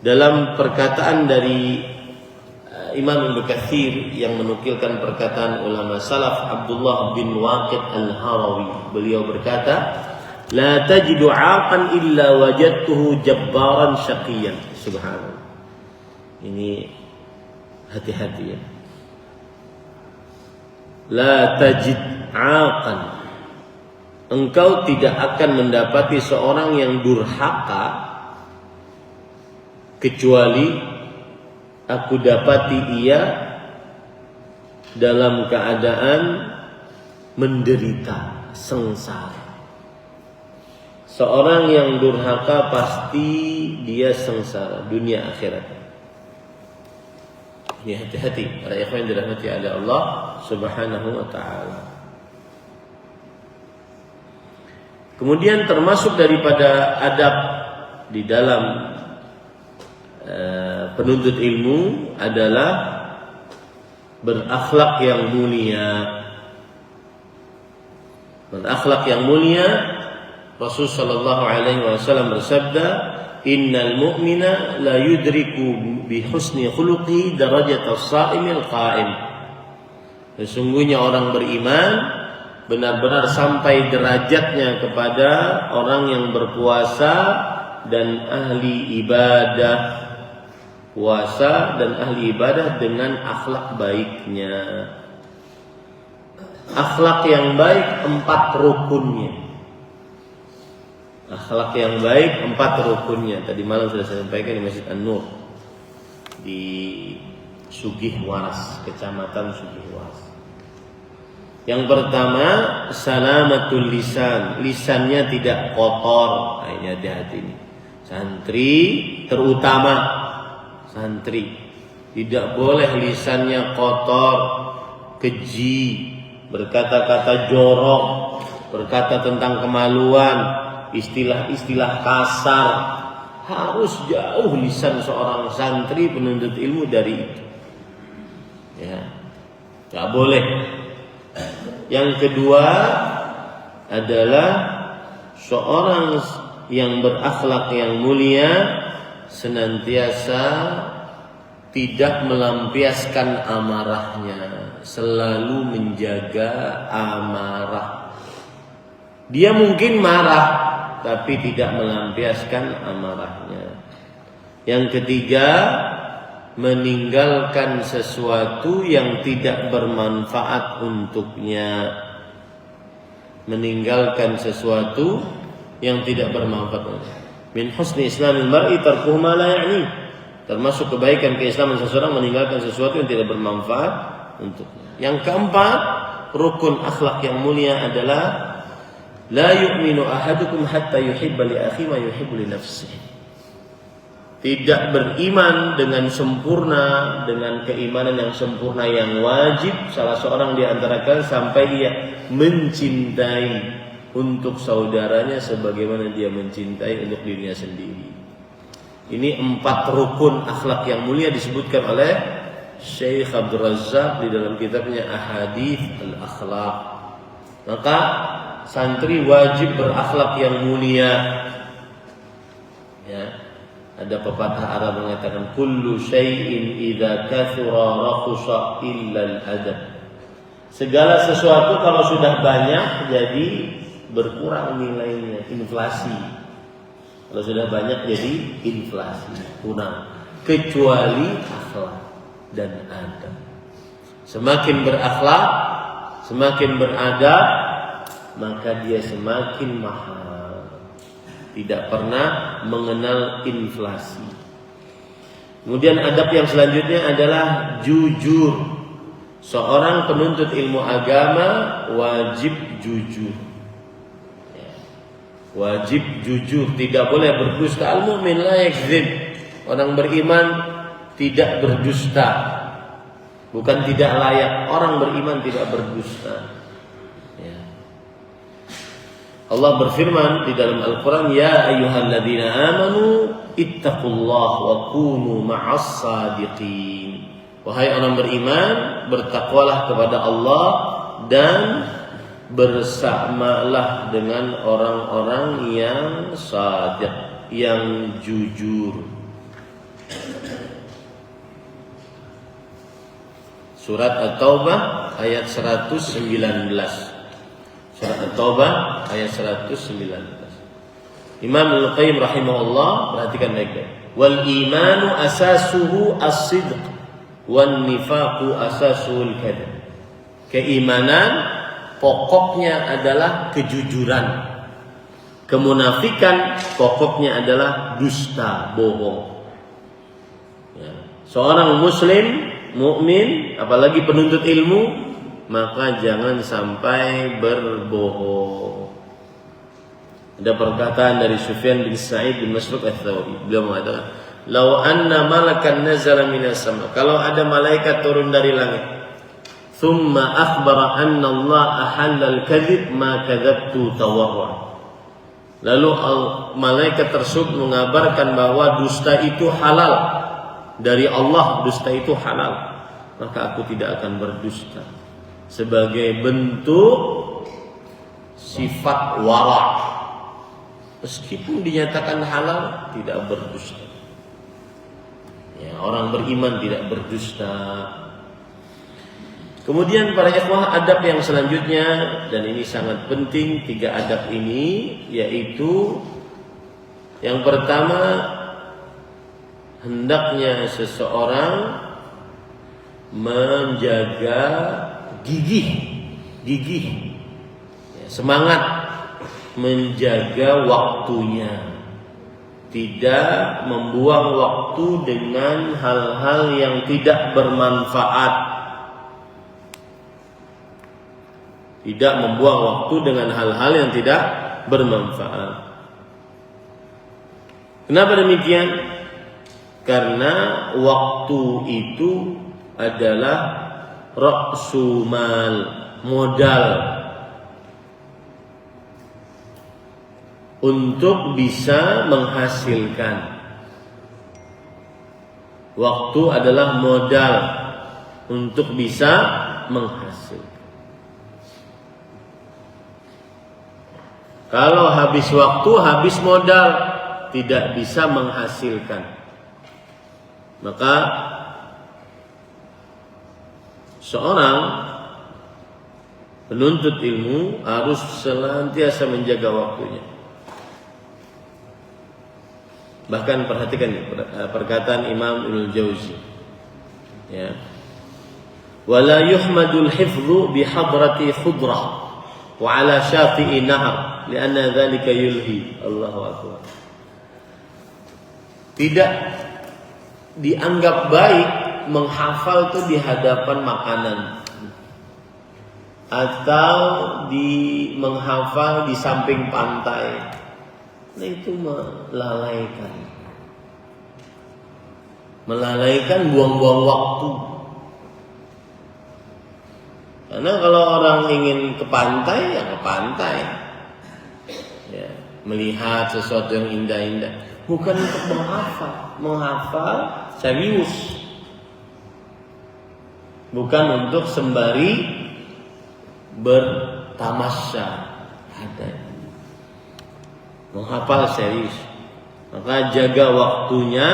Dalam perkataan dari Imam Ibnu Katsir yang menukilkan perkataan ulama salaf, Abdullah bin Waqid al-Harawi, beliau berkata, "La tajidu 'aqan illa wajadtuhu jabbaran syaqiyyan." Subhanallah. Ini hati-hati ya. La tajid 'aqan. Engkau tidak akan mendapati seorang yang durhaka kecuali aku dapati ia dalam keadaan menderita, sengsara. Seorang yang durhaka pasti dia sengsara dunia akhirat. Ini hati-hati para ikhwan yang dirahmati oleh Allah Subhanahu wa taala. Kemudian termasuk daripada adab di dalam penuntut ilmu adalah berakhlak yang mulia. Berakhlak yang mulia, Rasul sallallahu alaihi wasallam bersabda, "Innal mu'mina la yudriku bi husni khuluqi darajatas sha'imil qa'im." Sesungguhnya orang beriman benar-benar sampai derajatnya kepada orang yang berpuasa dan ahli ibadah. Puasa dan ahli ibadah dengan akhlak baiknya. Akhlak yang baik 4 rukunnya. Akhlak yang baik 4 rukunnya. Tadi malam sudah saya sampaikan di Masjid An-Nur di Sugih Waras, Kecamatan Sugih Waras. Yang pertama, salamatul lisan. Lisannya tidak kotor. Nah, ini hati-hati nih. Santri terutama santri tidak boleh lisannya kotor, keji, berkata-kata jorok, berkata tentang kemaluan, istilah-istilah kasar. Harus jauh lisan seorang santri penuntut ilmu dari itu. Ya, nggak boleh. Yang kedua adalah seorang yang berakhlak yang mulia senantiasa tidak melampiaskan amarahnya, selalu menjaga amarah. Dia mungkin marah, tapi tidak melampiaskan amarahnya. Yang ketiga, meninggalkan sesuatu yang tidak bermanfaat untuknya. Meninggalkan sesuatu yang tidak bermanfaat. Min husni islamil mar'i tarkuhu ma la ya'ni. Termasuk kebaikan keislaman seseorang meninggalkan sesuatu yang tidak bermanfaat untuknya. Yang keempat, rukun akhlak yang mulia adalah la yu'minu ahadukum hatta yuhibba li akhihi ma yuhibbu li nafsihi. Tidak beriman dengan sempurna, dengan keimanan yang sempurna yang wajib salah seorang di antara kalian sampai ia mencintai untuk saudaranya sebagaimana dia mencintai untuk dirinya sendiri. Ini 4 rukun akhlak yang mulia disebutkan oleh Syekh Abdul Razzaq di dalam kitabnya Ahadits al-Akhlaq. Maka santri wajib berakhlak yang mulia. Ya, ada pepatah Arab mengatakan kullu syai'in idza kathura rakhusa illa al-adab. Segala sesuatu kalau sudah banyak jadi berkurang nilainya, inflasi. Kalau sudah banyak jadi inflasi, punah. Kecuali akhlak dan adab. Semakin berakhlak, semakin beradab, maka dia semakin mahal. Tidak pernah mengenal inflasi. Kemudian adab yang selanjutnya adalah jujur. Seorang penuntut ilmu agama wajib jujur. Wajib jujur, tidak boleh berdusta. Al-mu'min la yakdzib. Orang beriman tidak berdusta. Bukan tidak layak, orang beriman tidak berdusta. Ya. Allah berfirman di dalam Al-Quran, Ya ayyuhalladzina amanu ittaqullaha wa kunu ma'as sadiqin. Wahai orang beriman, bertakwalah kepada Allah dan bersamalah dengan orang-orang yang shadiq, yang jujur. Surat At-Taubah ayat 119. Surat At-Taubah ayat 119. Imam Al-Qayyim rahimahullah, perhatikan baik-baik. Wal imanu asasuhu as-sidq wan nifaqu asasuhul kadzib. Keimanan pokoknya adalah kejujuran. Kemunafikan pokoknya adalah dusta, bohong. Ya. Seorang muslim, mukmin, apalagi penuntut ilmu, maka jangan sampai berbohong. Ada perkataan dari Sufyan bin Sa'id bin Masruq Ats-Tsauri. Beliau mengatakan, "Lau anna malakan nazala minas sama." Kalau ada malaikat turun dari langit, thumma akhbara anna Allah ahalla al-kadzib ma kadzabtu tawarra. Lalu malaikat tersebut mengabarkan bahwa dusta itu halal dari Allah, dusta itu halal, maka aku tidak akan berdusta. Sebagai bentuk sifat wara, meskipun dinyatakan halal, tidak berdusta. Ya, orang beriman tidak berdusta. Kemudian para ikhwah, adab yang selanjutnya, dan ini sangat penting, 3 adab ini, yaitu yang pertama, hendaknya seseorang menjaga gigih, semangat menjaga waktunya, tidak membuang waktu dengan hal-hal yang tidak bermanfaat. Tidak membuang waktu dengan hal-hal yang tidak bermanfaat. Kenapa demikian? Karena waktu itu adalah ra'su mal, modal untuk bisa menghasilkan. Waktu adalah modal untuk bisa menghasilkan. Kalau habis waktu, habis modal, tidak bisa menghasilkan. Maka seorang penuntut ilmu harus senantiasa menjaga waktunya. Bahkan perhatikan perkataan Imam Ibnul Jauzi. Ya. Wala yuhmadul hifdhu bihadrati khudrah wa ala syati'i nahar lianna dzalika yulhi. Allahu akbar. Tidak dianggap baik menghafal itu di hadapan makanan atau menghafal di samping pantai. Nah, itu melalaikan, buang-buang waktu. Karena kalau orang ingin ke pantai, ya ke pantai, ya, melihat sesuatu yang indah-indah, bukan untuk menghafal serius, bukan untuk sembari bertamasya, ada menghafal serius. Maka jaga waktunya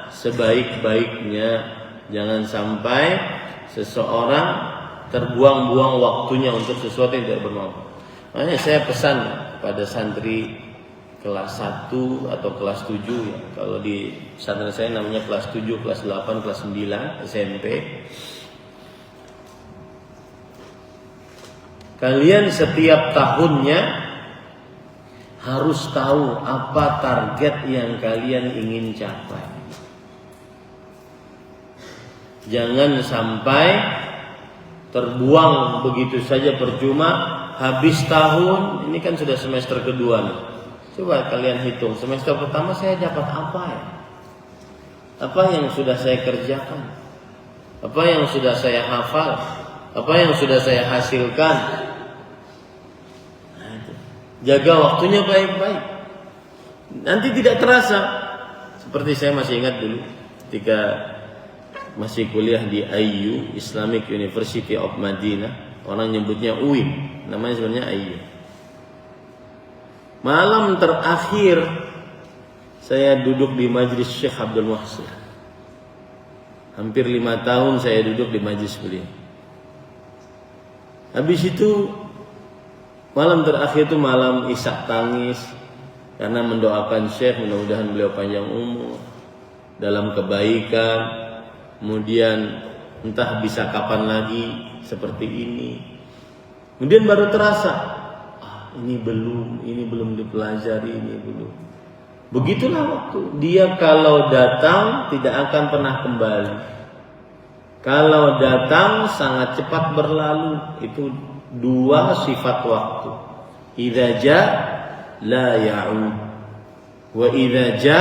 sebaik-baiknya, jangan sampai seseorang terbuang-buang waktunya untuk sesuatu yang tidak bermanfaat. Makanya saya pesan kepada santri kelas 1 atau kelas 7 ya. Kalau di pesantren saya namanya kelas 7, kelas 8, kelas 9 SMP. Kalian setiap tahunnya harus tahu apa target yang kalian ingin capai. Jangan sampai terbuang begitu saja percuma. Habis tahun, ini kan sudah semester kedua nih. Coba kalian hitung, semester pertama saya dapat apa ya? Apa yang sudah saya kerjakan? Apa yang sudah saya hafal? Apa yang sudah saya hasilkan? Nah, itu. Jaga waktunya baik-baik. Nanti tidak terasa. Seperti saya masih ingat dulu ketika masih kuliah di IU, Islamic University of Madinah. Orang nyebutnya UIM, namanya sebenarnya IU. Malam terakhir saya duduk di majlis Syekh Abdul Muhsin. Hampir 5 tahun saya duduk di majlis beliau. Habis itu malam terakhir itu malam isak tangis karena mendoakan Syekh, mudah-mudahan beliau panjang umur dalam kebaikan. Kemudian entah bisa kapan lagi seperti ini. Kemudian baru terasa, ini belum dipelajari, ini belum. Begitulah waktu. Dia kalau datang tidak akan pernah kembali. Kalau datang sangat cepat berlalu. Itu 2 sifat waktu. Idza ja la ya'ud. Wa idza ja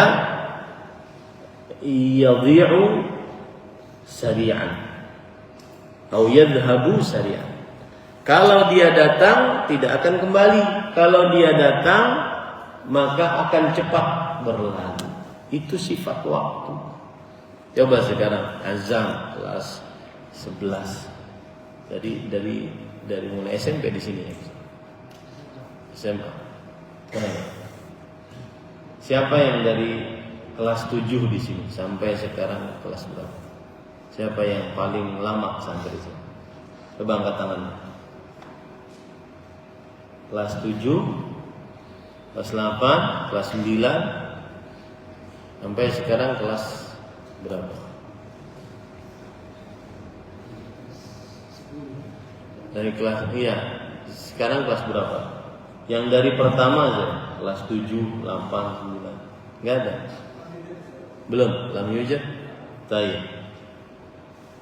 yadhi'u sari'an. Atau yadhhabu sari'an. Kalau dia datang tidak akan kembali. Kalau dia datang maka akan cepat berlalu. Itu sifat waktu. Coba sekarang azan kelas 11. Dari mulai SMP di sini ya. SMA. Siapa yang dari kelas 7 di sini sampai sekarang kelas berapa? Siapa yang paling lama sampai di sini? Coba angkat tangannya. Kelas 7, kelas 8, kelas 9, sampai sekarang kelas berapa? Dari kelas, iya, sekarang kelas berapa? Yang dari pertama aja, kelas 7, 8, 9, nggak ada? Belum, lam yujad? Tayyib.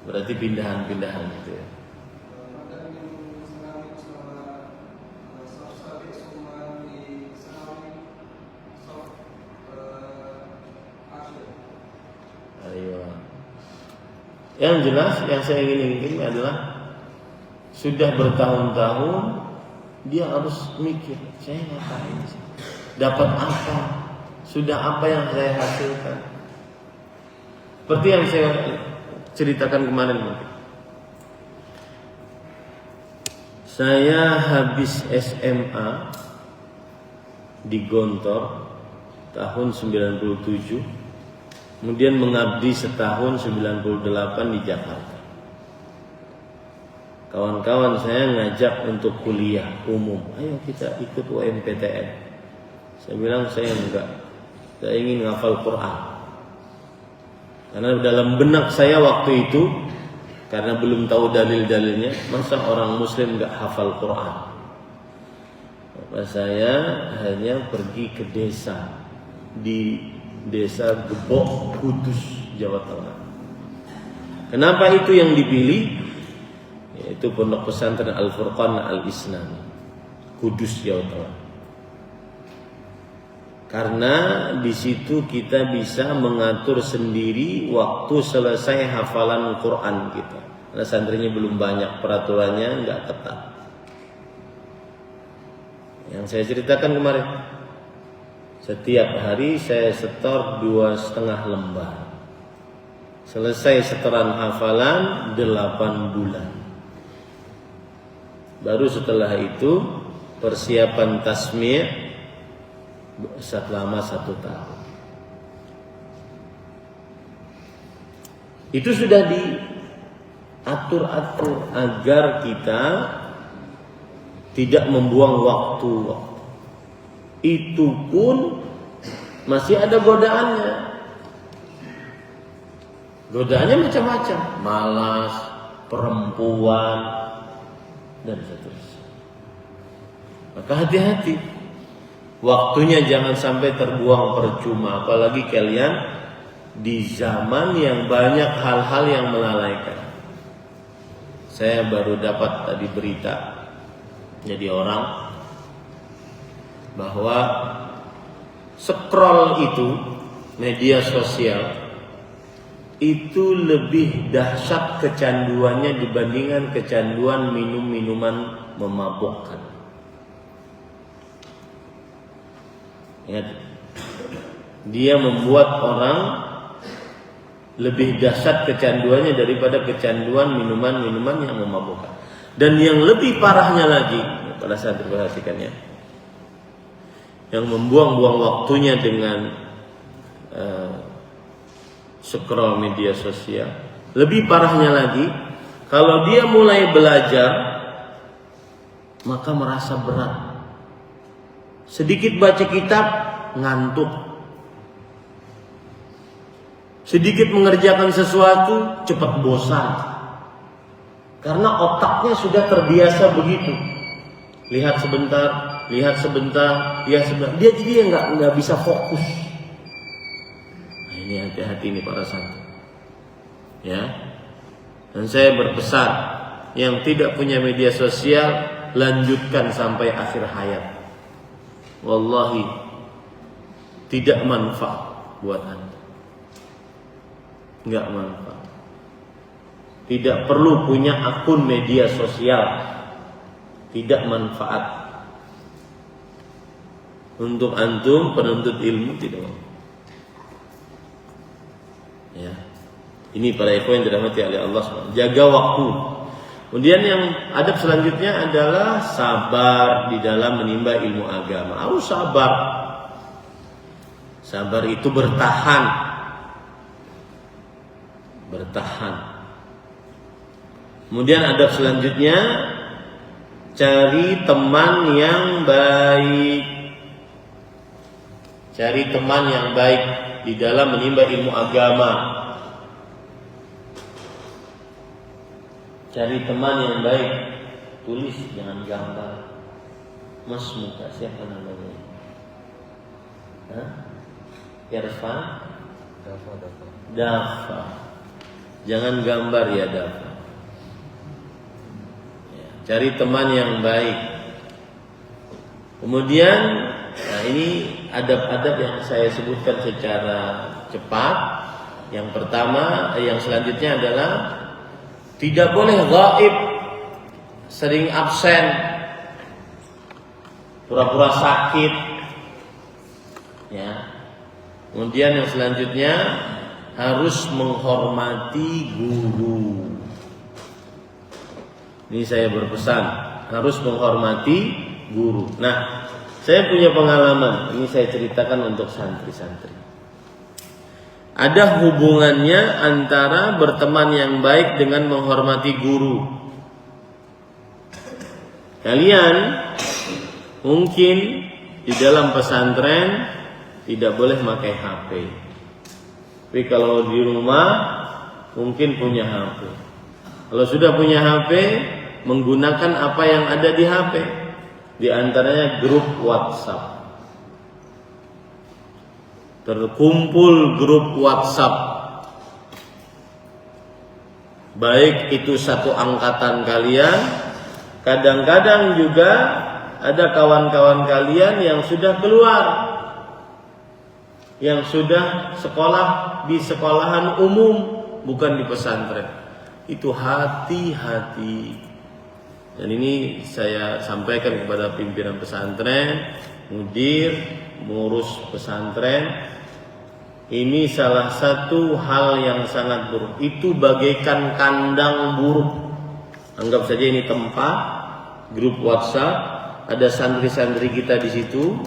Berarti pindahan-pindahan gitu ya. Ayo. Yang jelas yang saya ingin adalah sudah bertahun-tahun dia harus mikir, saya ngapain sih? Dapat apa? Sudah apa yang saya hasilkan? Seperti yang saya ceritakan kemarin mungkin. Saya habis SMA di Gontor tahun 97, kemudian mengabdi setahun 98 di Jakarta. Kawan-kawan saya ngajak untuk kuliah umum, ayo kita ikut UMPTN. Saya bilang saya enggak, saya ingin ngafal Quran. Karena dalam benak saya waktu itu, karena belum tahu dalil-dalilnya, masa orang muslim enggak hafal Quran. Maka saya hanya pergi ke desa, di desa Gebok, Kudus, Jawa Tengah. Kenapa itu yang dipilih? Yaitu Pondok Pesantren Al-Furqan Al-Islami, Kudus, Jawa Tengah. Karena di situ kita bisa mengatur sendiri waktu selesai hafalan Quran kita. Karena santrinya belum banyak, peraturannya enggak ketat. Yang saya ceritakan kemarin, setiap hari saya setor 2,5 lembar. Selesai setoran hafalan 8 bulan. Baru setelah itu persiapan tasmi' selama 1 tahun. Itu sudah diatur-atur agar kita tidak membuang waktu. itu pun masih ada godaannya. Godaannya macam-macam, malas, perempuan, dan seterusnya. Maka hati-hati, waktunya jangan sampai terbuang percuma. Apalagi kalian di zaman yang banyak hal-hal yang melalaikan. Saya baru dapat tadi berita jadi orang bahwa scroll itu, media sosial itu lebih dahsyat kecanduannya dibandingkan kecanduan minum-minuman memabukkan. Ingat, dia membuat orang lebih dahsyat kecanduannya daripada kecanduan minuman-minuman yang memabukkan. Dan yang lebih parahnya lagi, pada saat diperhatikannya, yang membuang-buang waktunya dengan scroll media sosial. Lebih parahnya lagi, kalau dia mulai belajar, maka merasa berat. Sedikit baca kitab, ngantuk. Sedikit mengerjakan sesuatu, cepat bosan. Karena otaknya sudah terbiasa begitu. Lihat sebentar, lihat sebentar, lihat sebentar. Dia jadi nggak bisa fokus. Nah, ini hati-hati nih para santri. Ya. Dan saya berpesan, yang tidak punya media sosial, lanjutkan sampai akhir hayat. Wallahi, tidak manfaat buat Anda. Enggak manfaat. Tidak perlu punya akun media sosial. Tidak manfaat. Untuk antum penuntut ilmu tidak. Ya. Ini para ikhwan yang dirahmati oleh Allah SWT. Jaga waktu. Kemudian yang adab selanjutnya adalah sabar di dalam menimba ilmu agama. Harus sabar. Sabar itu bertahan. Bertahan. Kemudian adab selanjutnya, cari teman yang baik. Cari teman yang baik di dalam menimba ilmu agama. Cari teman yang baik. Tulis, jangan gambar. Mas muka siapa namanya? Hah? Irfan? Dafa. Jangan gambar ya Dafa. Ya, cari teman yang baik. Kemudian, nah ini adab-adab yang saya sebutkan secara cepat. Yang pertama, yang selanjutnya adalah tidak boleh gaib, sering absen, pura-pura sakit. Ya. Kemudian yang selanjutnya harus menghormati guru. Ini saya berpesan, harus menghormati guru. Nah, saya punya pengalaman, ini saya ceritakan untuk santri-santri. Ada hubungannya antara berteman yang baik dengan menghormati guru. Kalian mungkin di dalam pesantren tidak boleh pakai HP. Tapi kalau di rumah mungkin punya HP. Kalau sudah punya HP, menggunakan apa yang ada di HP. Di antaranya grup WhatsApp. Terkumpul grup WhatsApp. Baik itu satu angkatan kalian, kadang-kadang juga ada kawan-kawan kalian yang sudah keluar, yang sudah sekolah di sekolahan umum, bukan di pesantren. Itu hati-hati. Dan ini saya sampaikan kepada pimpinan pesantren, mudir, pengurus pesantren. Ini salah satu hal yang sangat buruk. Itu bagaikan kandang buruk. Anggap saja ini tempat grup WhatsApp, ada santri-santri kita di situ.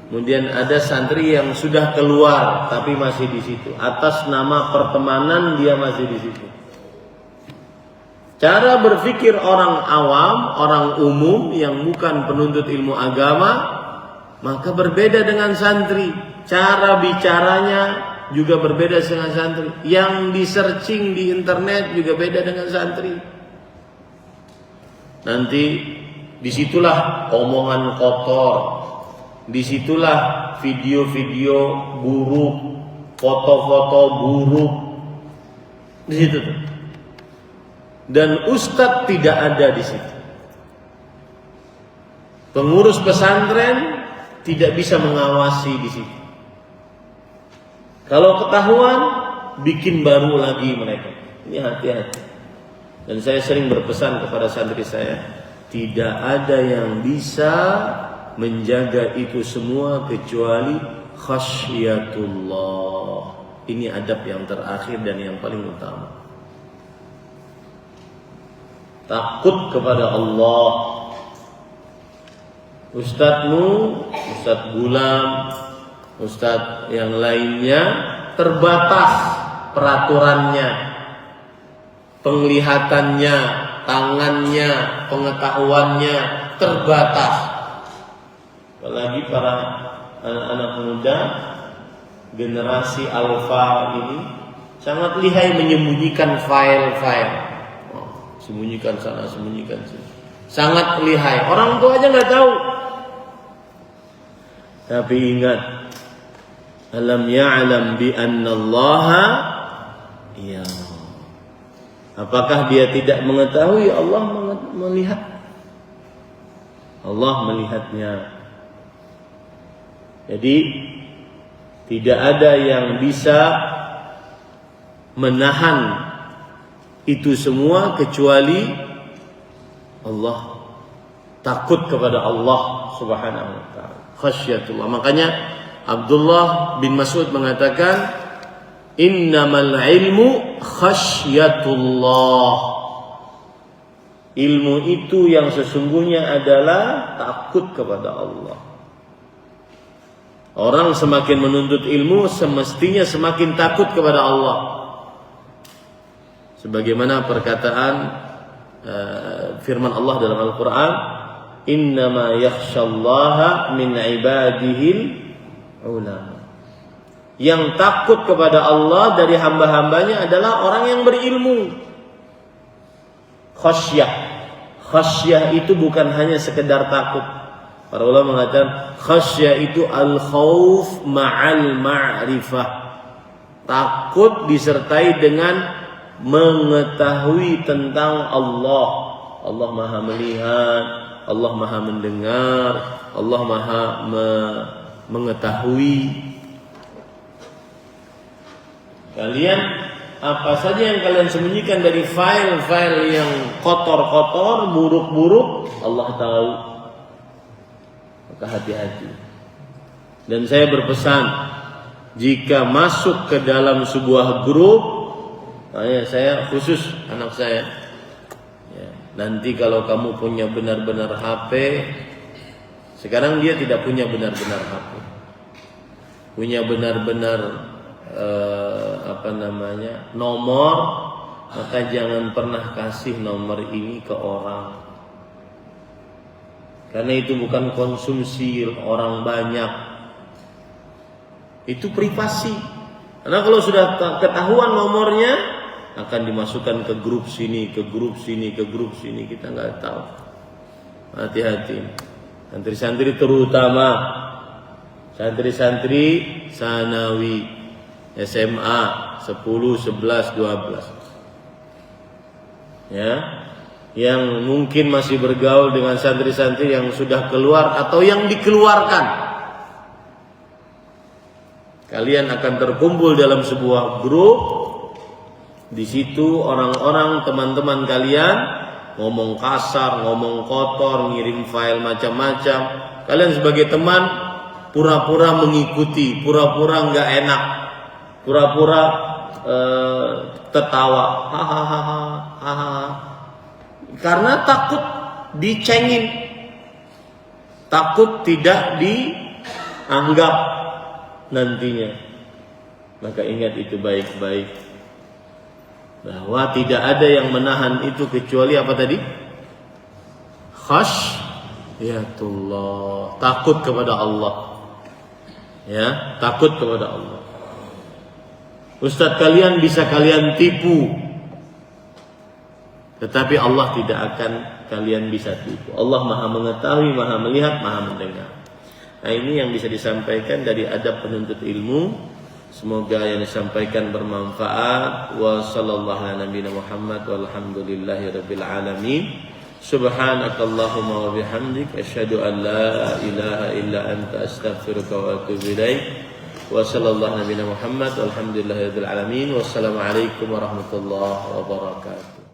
Kemudian ada santri yang sudah keluar tapi masih di situ. Atas nama pertemanan dia masih di situ. Cara berpikir orang awam, orang umum yang bukan penuntut ilmu agama, maka berbeda dengan santri. Cara bicaranya juga berbeda dengan santri. Yang di searching di internet juga beda dengan santri. Nanti disitulah omongan kotor, disitulah video-video buruk, foto-foto buruk, di situ tuh. Dan ustadz tidak ada di situ. Pengurus pesantren tidak bisa mengawasi di situ. Kalau ketahuan, bikin baru lagi mereka. Ini hati-hati. Dan saya sering berpesan kepada santri saya, tidak ada yang bisa menjaga itu semua kecuali khasyatullah. Ini adab yang terakhir dan yang paling utama. Takut kepada Allah. Ustadzmu, Ustadz Gulam, Ustadz yang lainnya terbatas peraturannya, penglihatannya, tangannya, pengetahuannya terbatas. Apalagi para anak-anak muda generasi alfa ini sangat lihai menyembunyikan file-file. Sembunyikan sana, sembunyikan sini. Sangat lihai. Orang tua aja nggak tahu. Tapi ingat, alam ya'lam bi anna Allah ya. Apakah dia tidak mengetahui Allah melihat? Allah melihatnya. Jadi tidak ada yang bisa menahan itu semua kecuali Allah. Takut kepada Allah Subhanahu wa ta'ala. Khasyatullah. Makanya Abdullah bin Mas'ud mengatakan, innamal ilmu khasyatullah. Ilmu itu yang sesungguhnya adalah takut kepada Allah. Orang semakin menuntut ilmu semestinya semakin takut kepada Allah. Sebagaimana perkataan firman Allah dalam Al-Quran, innama yakhshallaha min ibadihil ulama. Yang takut kepada Allah dari hamba-hambanya adalah orang yang berilmu. Khasyah. Khasyah itu bukan hanya sekedar takut. Para ulama mengatakan khasyah itu al-khauf ma'al ma'rifah. Takut disertai dengan mengetahui tentang Allah. Allah Maha melihat, Allah Maha mendengar, Allah Maha mengetahui. Kalian apa saja yang kalian sembunyikan dari file-file yang kotor-kotor, buruk-buruk, Allah tahu. Maka hati-hati. Dan saya berpesan, jika masuk ke dalam sebuah grup, saya khusus anak saya, ya, nanti kalau kamu punya benar-benar HP, sekarang dia tidak punya benar-benar HP, punya benar-benar nomor, maka jangan pernah kasih nomor ini ke orang, karena itu bukan konsumsi orang banyak, itu privasi. Karena kalau sudah ketahuan nomornya, akan dimasukkan ke grup sini, ke grup sini, ke grup sini, kita nggak tahu. Hati-hati. Santri-santri terutama santri-santri sanawi, SMA 10, 11, 12. Ya, yang mungkin masih bergaul dengan santri-santri yang sudah keluar atau yang dikeluarkan. Kalian akan terkumpul dalam sebuah grup. Di situ orang-orang teman-teman kalian ngomong kasar, ngomong kotor, ngirim file macam-macam. Kalian sebagai teman pura-pura mengikuti, pura-pura nggak enak, pura-pura tertawa, hahaha, karena takut dicengin, takut tidak dianggap nantinya. Maka ingat itu baik-baik, bahwa tidak ada yang menahan itu kecuali apa tadi? Ya Allah, takut kepada Allah. Ya, takut kepada Allah. Ustadz, kalian bisa kalian tipu, tetapi Allah tidak akan kalian bisa tipu. Allah Maha mengetahui, Maha melihat, Maha mendengar. Nah, ini yang bisa disampaikan dari adab penuntut ilmu. Semoga yang disampaikan bermanfaat. Wa sallallahu ala nabiyina Muhammad walhamdulillahi rabbil alamin. Subhanakallahumma wa bihamdik asyhadu an la ilaha illa anta astaghfiruka wa atubu ilaik. Wa sallallahu ala nabiyina Muhammad walhamdulillahi rabbil alamin. Wassalamualaikum warahmatullahi wabarakatuh.